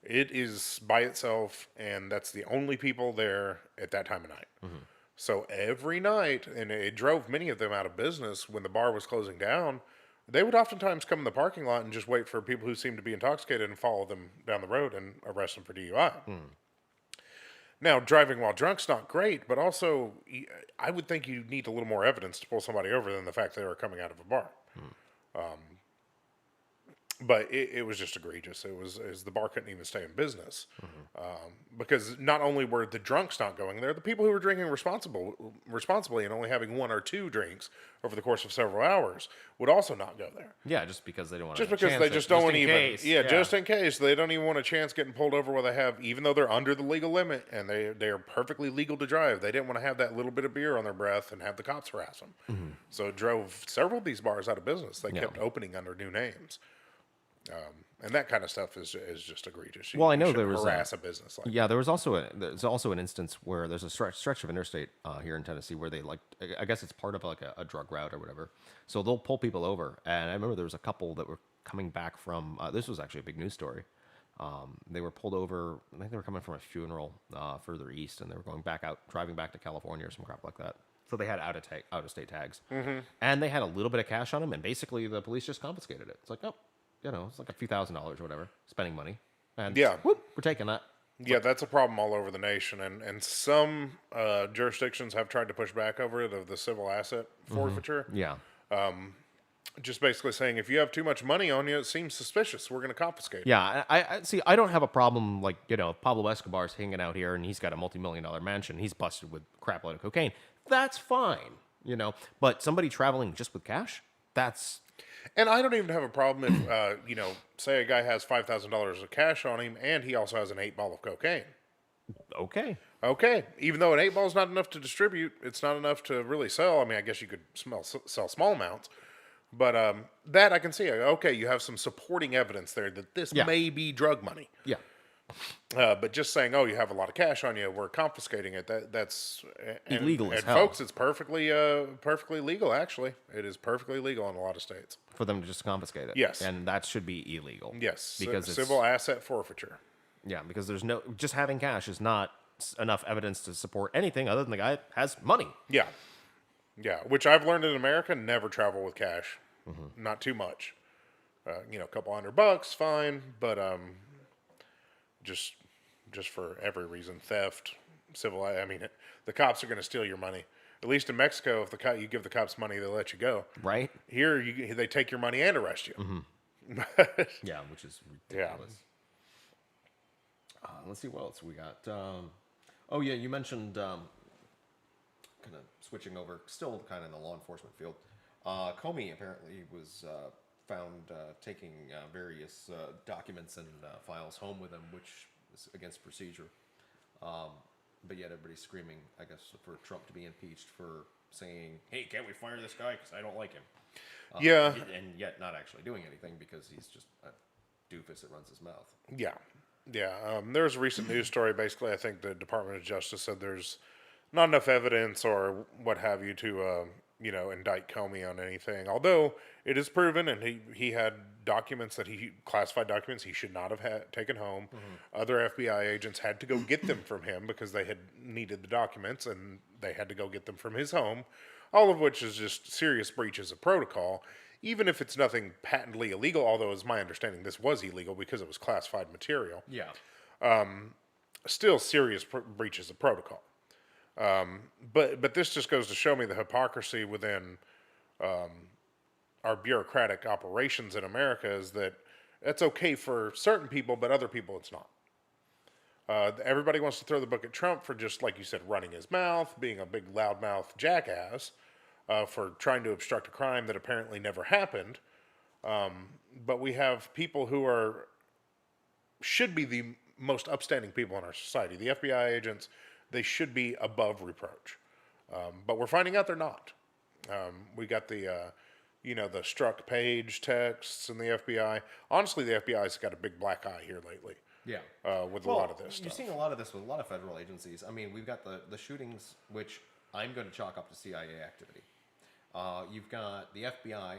It is by itself, and that's the only people there at that time of night. So every night, and it drove many of them out of business when the bar was closing down. They would oftentimes come in the parking lot and just wait for people who seemed to be intoxicated and follow them down the road and arrest them for DUI. Now, driving while drunk's not great, but also I would think you need a little more evidence to pull somebody over than the fact they were coming out of a bar. But it was just egregious. It was the bar couldn't even stay in business because not only were the drunks not going there, the people who were drinking responsibly and only having one or two drinks over the course of several hours would also not go there. Yeah, just because they don't want Just to. because they just don't want even, Yeah, just in case they don't even want a chance getting pulled over where they have, even though they're under the legal limit and they are perfectly legal to drive, they didn't want to have that little bit of beer on their breath and have the cops harass them. So it drove several of these bars out of business. They kept opening under new names. And that kind of stuff is just egregious. Well, I You know shouldn't there was harass a business like Yeah, there's also an instance where there's a stretch of interstate here in Tennessee where they I guess it's part of like a drug route or whatever. So they'll pull people over, and I remember there was a couple that were coming back from. This was actually a big news story. They were pulled over. I think they were coming from a funeral further east, and they were driving back to California or some crap like that. So they had out of state tags, and they had a little bit of cash on them, and basically the police just confiscated it. It's like, oh, it's like a few $1,000s or whatever, spending money, and whoop, we're taking that. Yeah, that's a problem all over the nation, and some jurisdictions have tried to push back over it of the civil asset forfeiture. Yeah, Just basically saying if you have too much money on you, it seems suspicious. We're going to confiscate it. yeah. I see. I don't have a problem like Pablo Escobar's hanging out here and he's got a multi-million-dollar mansion. He's busted with crap load of cocaine. That's fine, But somebody traveling just with cash, that's. And I don't even have a problem if, say a guy has $5,000 of cash on him and he also has an 8-ball of cocaine. Okay. Okay, even though an 8-ball is not enough to distribute, it's not enough to really sell. I mean, I guess you could sell small amounts. But that I can see. Okay, you have some supporting evidence there that this may be drug money. Yeah. But just saying, oh, you have a lot of cash on you, we're confiscating it. That's Illegal as and hell. folks, it's perfectly legal. Actually, it is perfectly legal in a lot of states. For them to just confiscate it. Yes. And that should be illegal. Yes, Because it's, civil asset forfeiture. Yeah, because there's just having cash is not enough evidence to support anything other than the guy has money. Yeah, which I've learned in America, never travel with cash. Not too much. A couple $100, fine, but just for every reason, theft, civil. I mean, the cops are going to steal your money. At least in Mexico, if you give the cops money, they let you go. Right? Here, they take your money and arrest you. Yeah, which is Yeah. ridiculous. Let's see what else we got. Oh yeah, you mentioned kind of switching over, still kind of in the law enforcement field. Comey apparently was found taking various documents and files home with him, which is against procedure. but yet everybody's screaming, I guess, for Trump to be impeached for saying, "Hey, can't we fire this guy because I don't like him?" Yeah. And yet not actually doing anything because he's just a doofus that runs his mouth. Yeah, yeah. There was a recent news story. Basically, I think the Department of Justice said there's not enough evidence or what have you to, indict Comey on anything. Although it is proven, and he had documents that he classified documents he should not have taken home. Other FBI agents had to go get them from him because they had needed the documents, and they had to go get them from his home. All of which is just serious breaches of protocol. Even if it's nothing patently illegal, although it's my understanding this was illegal because it was classified material, Yeah. still serious breaches of protocol. But this just goes to show me the hypocrisy within our bureaucratic operations in America is that it's okay for certain people, but other people it's not. Everybody wants to throw the book at Trump for just, like you said, running his mouth, being a big loudmouth jackass, for trying to obstruct a crime that apparently never happened. But we have people who should be the most upstanding people in our society. The FBI agents, they should be above reproach. But we're finding out they're not. We got the struck page texts in the FBI. Honestly, the FBI's got a big black eye here lately. Yeah. With a lot of this You're stuff. seeing a lot of this with a lot of federal agencies. I mean, we've got the shootings, which I'm going to chalk up to CIA activity. You've got the FBI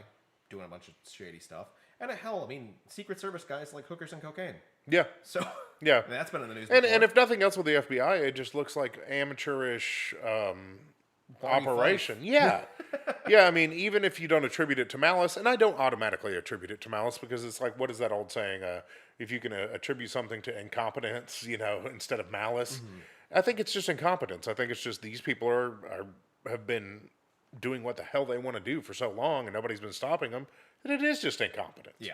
doing a bunch of shady stuff. And hell, I mean, Secret Service guys like hookers and cocaine. Yeah. So, Yeah. that's been in the news And before. if nothing else with the FBI, it just looks like amateurish Barney operation. Yeah. Yeah, I mean, even if you don't attribute it to malice, and I don't automatically attribute it to malice because it's like, what is that old saying? If you can attribute something to incompetence, instead of malice, I think it's just incompetence. I think it's just these people have been doing what the hell they want to do for so long, and nobody's been stopping them. That it is just incompetence. Yeah.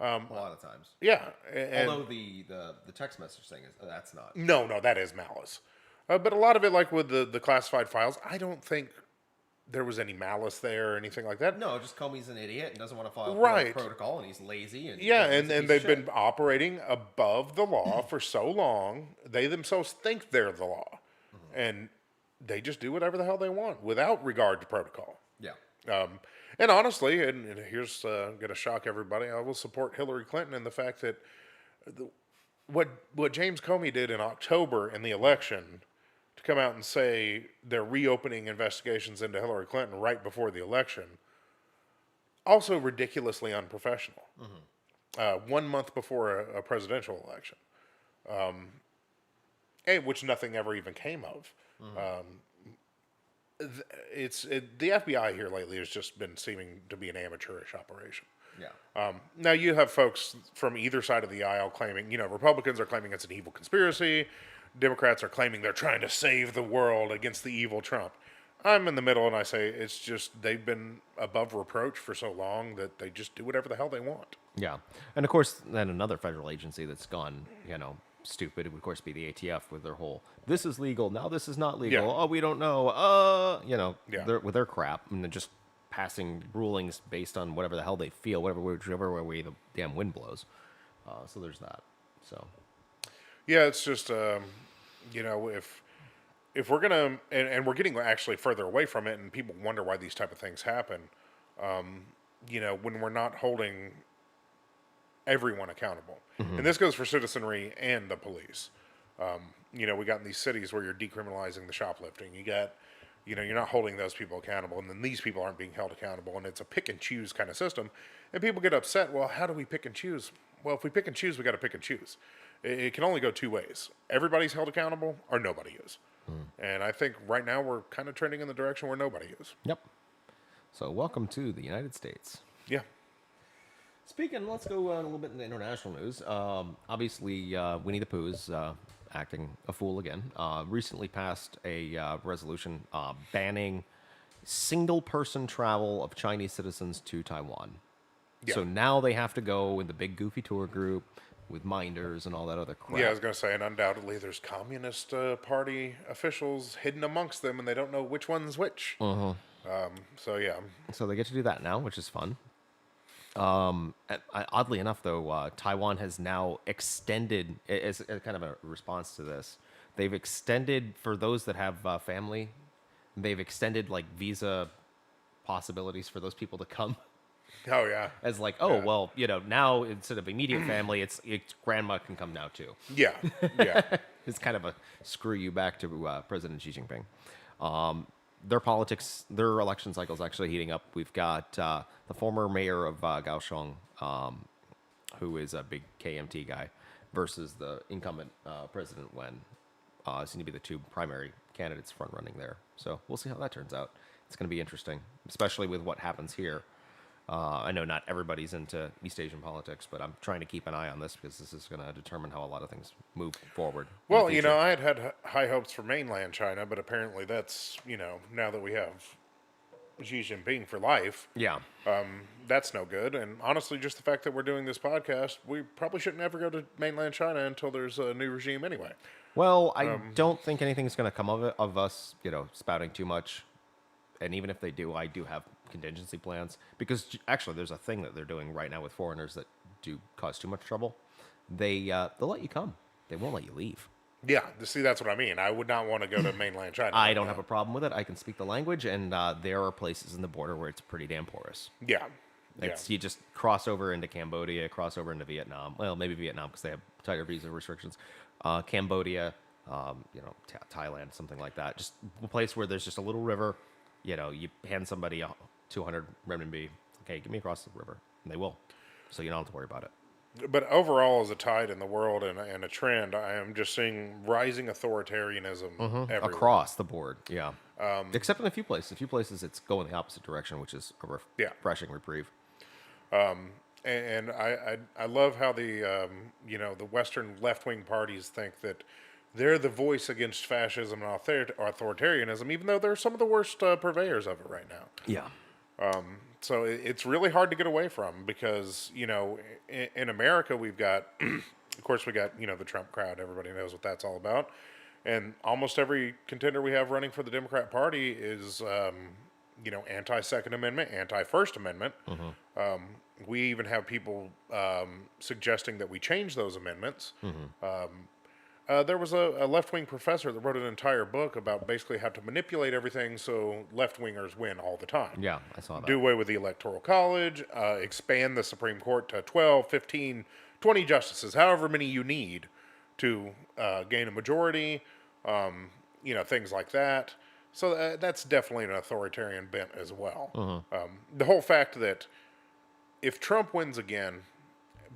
A lot of times. Yeah. And Although the text message thing is that's not. no, that is malice. But a lot of it, like with the classified files, I don't think there was any malice there or anything like that. No, just Comey's an idiot and doesn't want to follow Right. protocol, and he's lazy. And Yeah, he's a and piece they've of shit. been operating above the law for so long, they themselves think they're the law. And they just do whatever the hell they want without regard to protocol. Yeah. And honestly, and here's going to shock everybody, I will support Hillary Clinton in the fact that what James Comey did in October in the election to come out and say they're reopening investigations into Hillary Clinton right before the election, also ridiculously unprofessional. 1 month before a presidential election, which nothing ever even came of. The FBI here lately has just been seeming to be an amateurish operation. Yeah. Now you have folks from either side of the aisle claiming, Republicans are claiming it's an evil conspiracy. Democrats are claiming they're trying to save the world against the evil Trump. I'm in the middle and I say it's just they've been above reproach for so long that they just do whatever the hell they want. Yeah. And of course, then another federal agency that's gone, stupid, it would of course be the ATF with their whole, this is legal, now this is not legal, Yeah. oh, we don't know, Yeah. with their crap, and then just passing rulings based on whatever the hell they feel, whichever way the damn wind blows. So there's that. So, Yeah, it's just if we're gonna and we're getting actually further away from it, and people wonder why these type of things happen. When we're not holding everyone accountable, and this goes for citizenry and the police. We got in these cities where you're decriminalizing the shoplifting. You got, you're not holding those people accountable, and then these people aren't being held accountable, and it's a pick and choose kind of system. And people get upset. Well, how do we pick and choose? Well, if we pick and choose, we got to pick and choose. It can only go two ways. Everybody's held accountable, or nobody is. And I think right now we're kind of trending in the direction where nobody is. yep. So welcome to the United States. Yeah. Speaking, let's go a little bit into international news. Obviously, Winnie the Pooh is acting a fool again. Recently passed a resolution banning single-person travel of Chinese citizens to Taiwan. Yeah. So now they have to go in the big goofy tour group with minders and all that other crap. Yeah, I was going to say, and undoubtedly there's Communist Party officials hidden amongst them, and they don't know which one's which. So, yeah. So they get to do that now, which is fun. Oddly enough, though, Taiwan has now extended, as kind of a response to this, They've extended for those that have family. They've extended like visa possibilities for those people to come Oh yeah, as like, oh Yeah. well, now instead of immediate family, it's grandma can come now too. yeah, yeah. It's kind of a screw you back to President Xi Jinping. Their politics, their election cycle is actually heating up. We've got the former mayor of Kaohsiung, who is a big KMT guy, versus the incumbent President Wen. Seem to be the two primary candidates front running there. So we'll see how that turns out. It's going to be interesting, especially with what happens here. I know not everybody's into East Asian politics, but I'm trying to keep an eye on this because this is going to determine how a lot of things move forward. in the Well, future. I had high hopes for mainland China, but apparently that's now that we have Xi Jinping for life, Yeah. that's no good. And honestly, just the fact that we're doing this podcast, we probably shouldn't ever go to mainland China until there's a new regime anyway. Well, I don't think anything's going to come of it, of us, spouting too much. And even if they do, I do have contingency plans because actually, there's a thing that they're doing right now with foreigners that do cause too much trouble. They'll let you come. They won't let you leave. Yeah, see, that's what I mean. I would not want to go to mainland China. I right don't now. have a problem with it. I can speak the language, and there are places in the border where it's pretty damn porous. Yeah, yeah. You just cross over into Cambodia, cross over into Vietnam. Well, maybe Vietnam because they have tighter visa restrictions. Cambodia, Thailand, something like that. Just a place where there's just a little river. You hand somebody 200 renminbi. Okay, get me across the river, and they will. So you don't have to worry about it. But overall, as a tide in the world and a trend, I am just seeing rising authoritarianism everywhere. Across the board, yeah. Except in a few places. A few places it's going the opposite direction, which is a Yeah. refreshing reprieve. And I love how the the Western left wing parties think that they're the voice against fascism and authoritarianism, even though they're some of the worst purveyors of it right now. Yeah. So it's really hard to get away from because in America we've got, of course we got the Trump crowd. Everybody knows what that's all about, and almost every contender we have running for the Democrat Party is anti-Second Amendment, anti-First Amendment. We even have people suggesting that we change those amendments. There was a left-wing professor that wrote an entire book about basically how to manipulate everything so left-wingers win all the time. Yeah, I saw that. Do away with the Electoral College, expand the Supreme Court to 12, 15, 20 justices, however many you need to gain a majority, things like that. So that's definitely an authoritarian bent as well. The whole fact that if Trump wins again,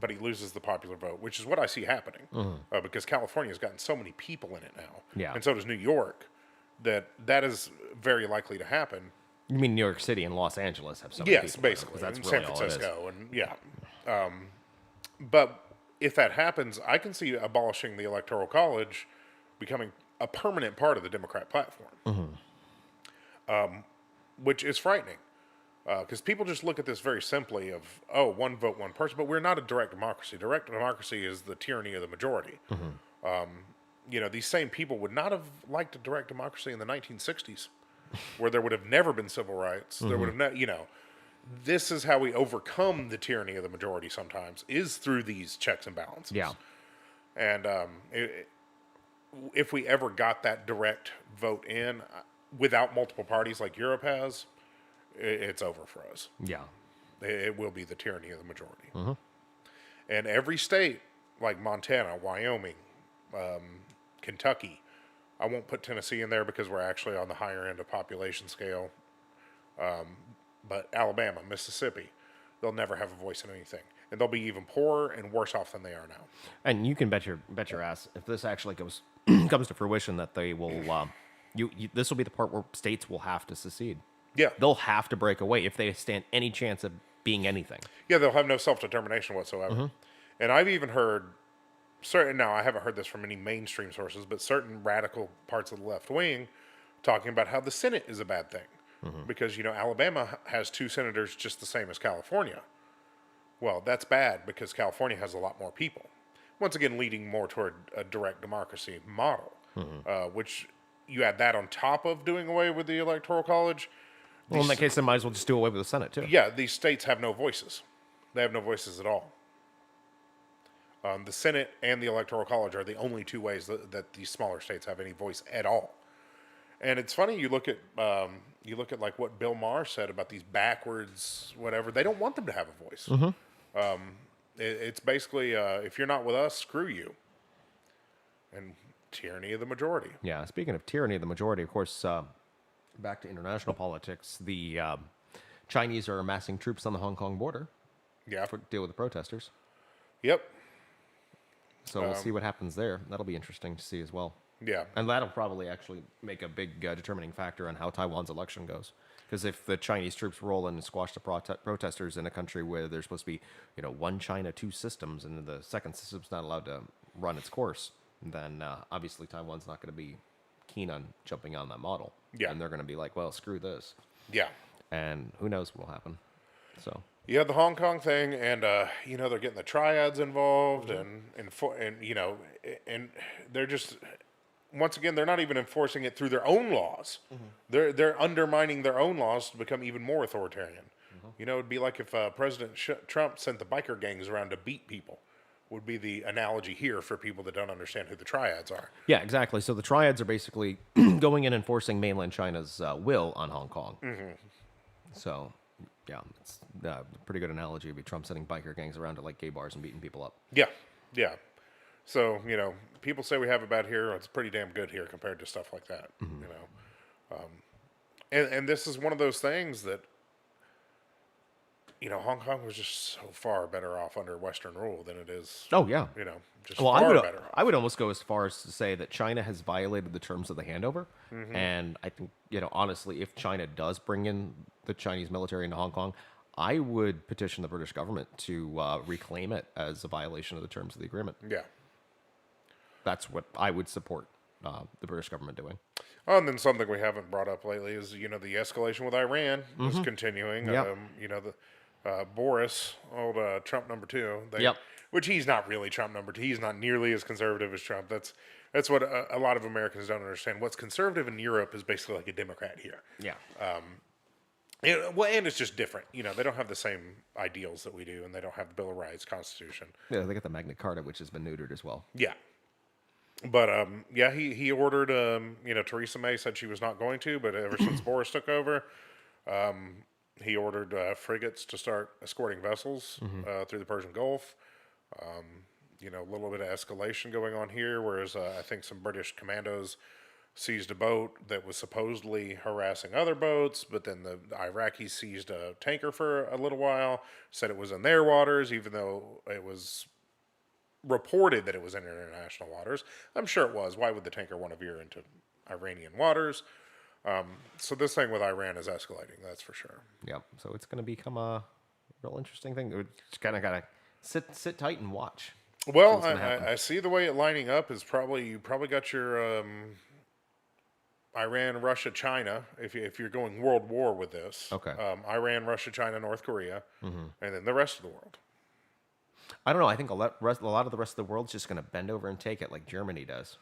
but he loses the popular vote, which is what I see happening, because California's gotten so many people in it now, Yeah. and so does New York, that is very likely to happen. You mean New York City and Los Angeles have so many Yes, people in it, basically, 'cause that's in really San all it is. Francisco, and yeah. But if that happens, I can see abolishing the Electoral College becoming a permanent part of the Democrat platform, which is frightening. Because people just look at this very simply of, one vote, one person, but we're not a direct democracy. Direct democracy is the tyranny of the majority. These same people would not have liked a direct democracy in the 1960s, where there would have never been civil rights. There would have, this is how we overcome the tyranny of the majority sometimes, is through these checks and balances. Yeah. And if we ever got that direct vote in without multiple parties like Europe has, it's over for us. Yeah. It will be the tyranny of the majority. And every state, like Montana, Wyoming, Kentucky, I won't put Tennessee in there because we're actually on the higher end of population scale, but Alabama, Mississippi, they'll never have a voice in anything. And they'll be even poorer and worse off than they are now. And you can bet your ass if this actually comes to fruition that they will this will be the part where states will have to secede. Yeah. They'll have to break away if they stand any chance of being anything. Yeah, they'll have no self-determination whatsoever. And I've even heard now I haven't heard this from any mainstream sources, but certain radical parts of the left wing talking about how the Senate is a bad thing. Because, Alabama has 2 senators just the same as California. Well, that's bad because California has a lot more people. Once again, leading more toward a direct democracy model, which you add that on top of doing away with the Electoral College. Well, in that case, they might as well just do away with the Senate, too. Yeah, these states have no voices. They have no voices at all. The Senate and the Electoral College are the only two ways that these smaller states have any voice at all. And it's funny, you look at like what Bill Maher said about these backwards whatever. They don't want them to have a voice. It's basically if you're not with us, screw you. And tyranny of the majority. Yeah, speaking of tyranny of the majority, of course, back to international politics, the Chinese are amassing troops on the Hong Kong border Yeah. to deal with the protesters. Yep. So we'll see what happens there. That'll be interesting to see as well. Yeah. And that'll probably actually make a big determining factor on how Taiwan's election goes. Because if the Chinese troops roll in and squash the protesters in a country where there's supposed to be, one China, two systems, and the second system's not allowed to run its course, then obviously Taiwan's not going to be keen on jumping on that model. Yeah. And they're going to be like, well, screw this. Yeah. And who knows what will happen. So, You have the Hong Kong thing, and they're getting the triads involved, and they're just, once again, they're not even enforcing it through their own laws. They're undermining their own laws to become even more authoritarian. It'd be like if President Trump sent the biker gangs around to beat people. Would be the analogy here for people that don't understand who the triads are. yeah, exactly. So the triads are basically going in and enforcing mainland China's will on Hong Kong. So, yeah, it's a pretty good analogy would be Trump sending biker gangs around to like gay bars and beating people up. Yeah, yeah. So people say we have it bad here. It's pretty damn good here compared to stuff like that. And this is one of those things that Hong Kong was just so far better off under Western rule than it is. Oh, yeah. Just Well, far better off. I would almost go as far as to say that China has violated the terms of the handover. And I think, honestly, if China does bring in the Chinese military into Hong Kong, I would petition the British government to reclaim it as a violation of the terms of the agreement. Yeah. That's what I would support the British government doing. Oh, and then something we haven't brought up lately is, the escalation with Iran is continuing. Yep. Boris, old Trump number 2. Yep. Which he's not really Trump number 2. He's not nearly as conservative as Trump. That's what a lot of Americans don't understand. What's conservative in Europe is basically like a Democrat here. Yeah. And it's just different. They don't have the same ideals that we do, and they don't have the Bill of Rights, Constitution. Yeah, they got the Magna Carta, which has been neutered as well. Yeah. But, he ordered, Theresa May said she was not going to, but ever since Boris took over, he ordered frigates to start escorting vessels through the Persian Gulf. A little bit of escalation going on here, whereas I think some British commandos seized a boat that was supposedly harassing other boats, but then the Iraqis seized a tanker for a little while, said it was in their waters, even though it was reported that it was in international waters. I'm sure it was. Why would the tanker want to veer into Iranian waters? So this thing with Iran is escalating, that's for sure. Yeah. So it's going to become a real interesting thing. We just kind of got to sit tight and watch. Well, what's gonna happen. I see the way it lining up is you probably got your Iran, Russia, China. If you're going world war with this, Okay. Iran, Russia, China, North Korea, and then the rest of the world. I don't know. I think a lot of the rest of the world's just going to bend over and take it like Germany does.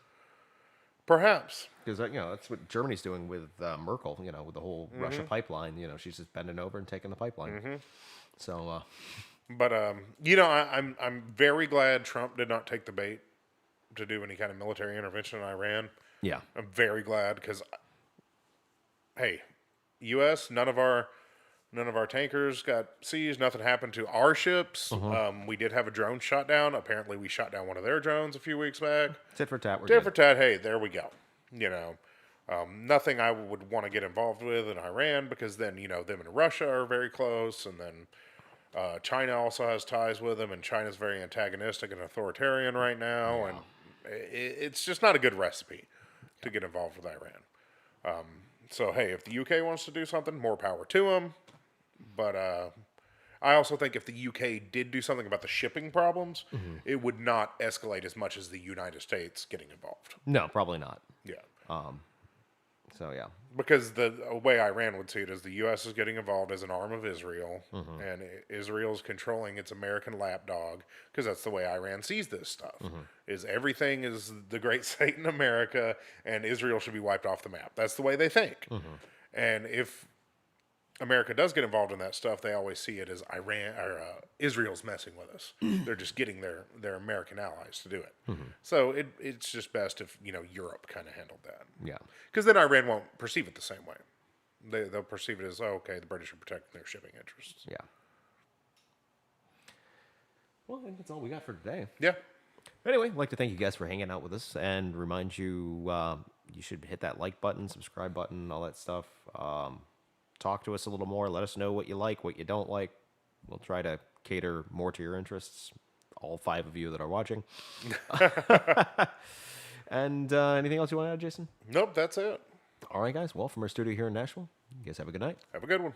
Perhaps. Because, that's what Germany's doing with Merkel, with the whole Russia pipeline. She's just bending over and taking the pipeline. So, But I'm very glad Trump did not take the bait to do any kind of military intervention in Iran. yeah. I'm very glad because, hey, U.S. None of our tankers got seized. Nothing happened to our ships. We did have a drone shot down. Apparently, we shot down one of their drones a few weeks back. Tit for tat. We're Tit good. for tat. Hey, there we go. Nothing I would want to get involved with in Iran because then them and Russia are very close, and then China also has ties with them, and China's very antagonistic and authoritarian right now, and it's just not a good recipe to get involved with Iran. So hey, if the UK wants to do something, more power to them. But I also think if the UK did do something about the shipping problems, it would not escalate as much as the United States getting involved. No, probably not. Yeah. So, yeah. Because the way Iran would see it is the U.S. is getting involved as an arm of Israel, and Israel is controlling its American lapdog, because that's the way Iran sees this stuff, is everything is the great Satan America, and Israel should be wiped off the map. That's the way they think. And if America does get involved in that stuff, they always see it as Iran or Israel's messing with us. They're just getting their American allies to do it. So it's just best if Europe kind of handled that. Yeah. Because then Iran won't perceive it the same way. They'll perceive it as, oh, okay, the British are protecting their shipping interests. Yeah. Well, I think that's all we got for today. Yeah. Anyway, I'd like to thank you guys for hanging out with us and remind you you should hit that like button, subscribe button, all that stuff. Talk to us a little more. Let us know what you like, what you don't like. We'll try to cater more to your interests, all 5 of you that are watching. And anything else you want to add, Jason? Nope, that's it. All right, guys. Well, from our studio here in Nashville, you guys have a good night. Have a good one.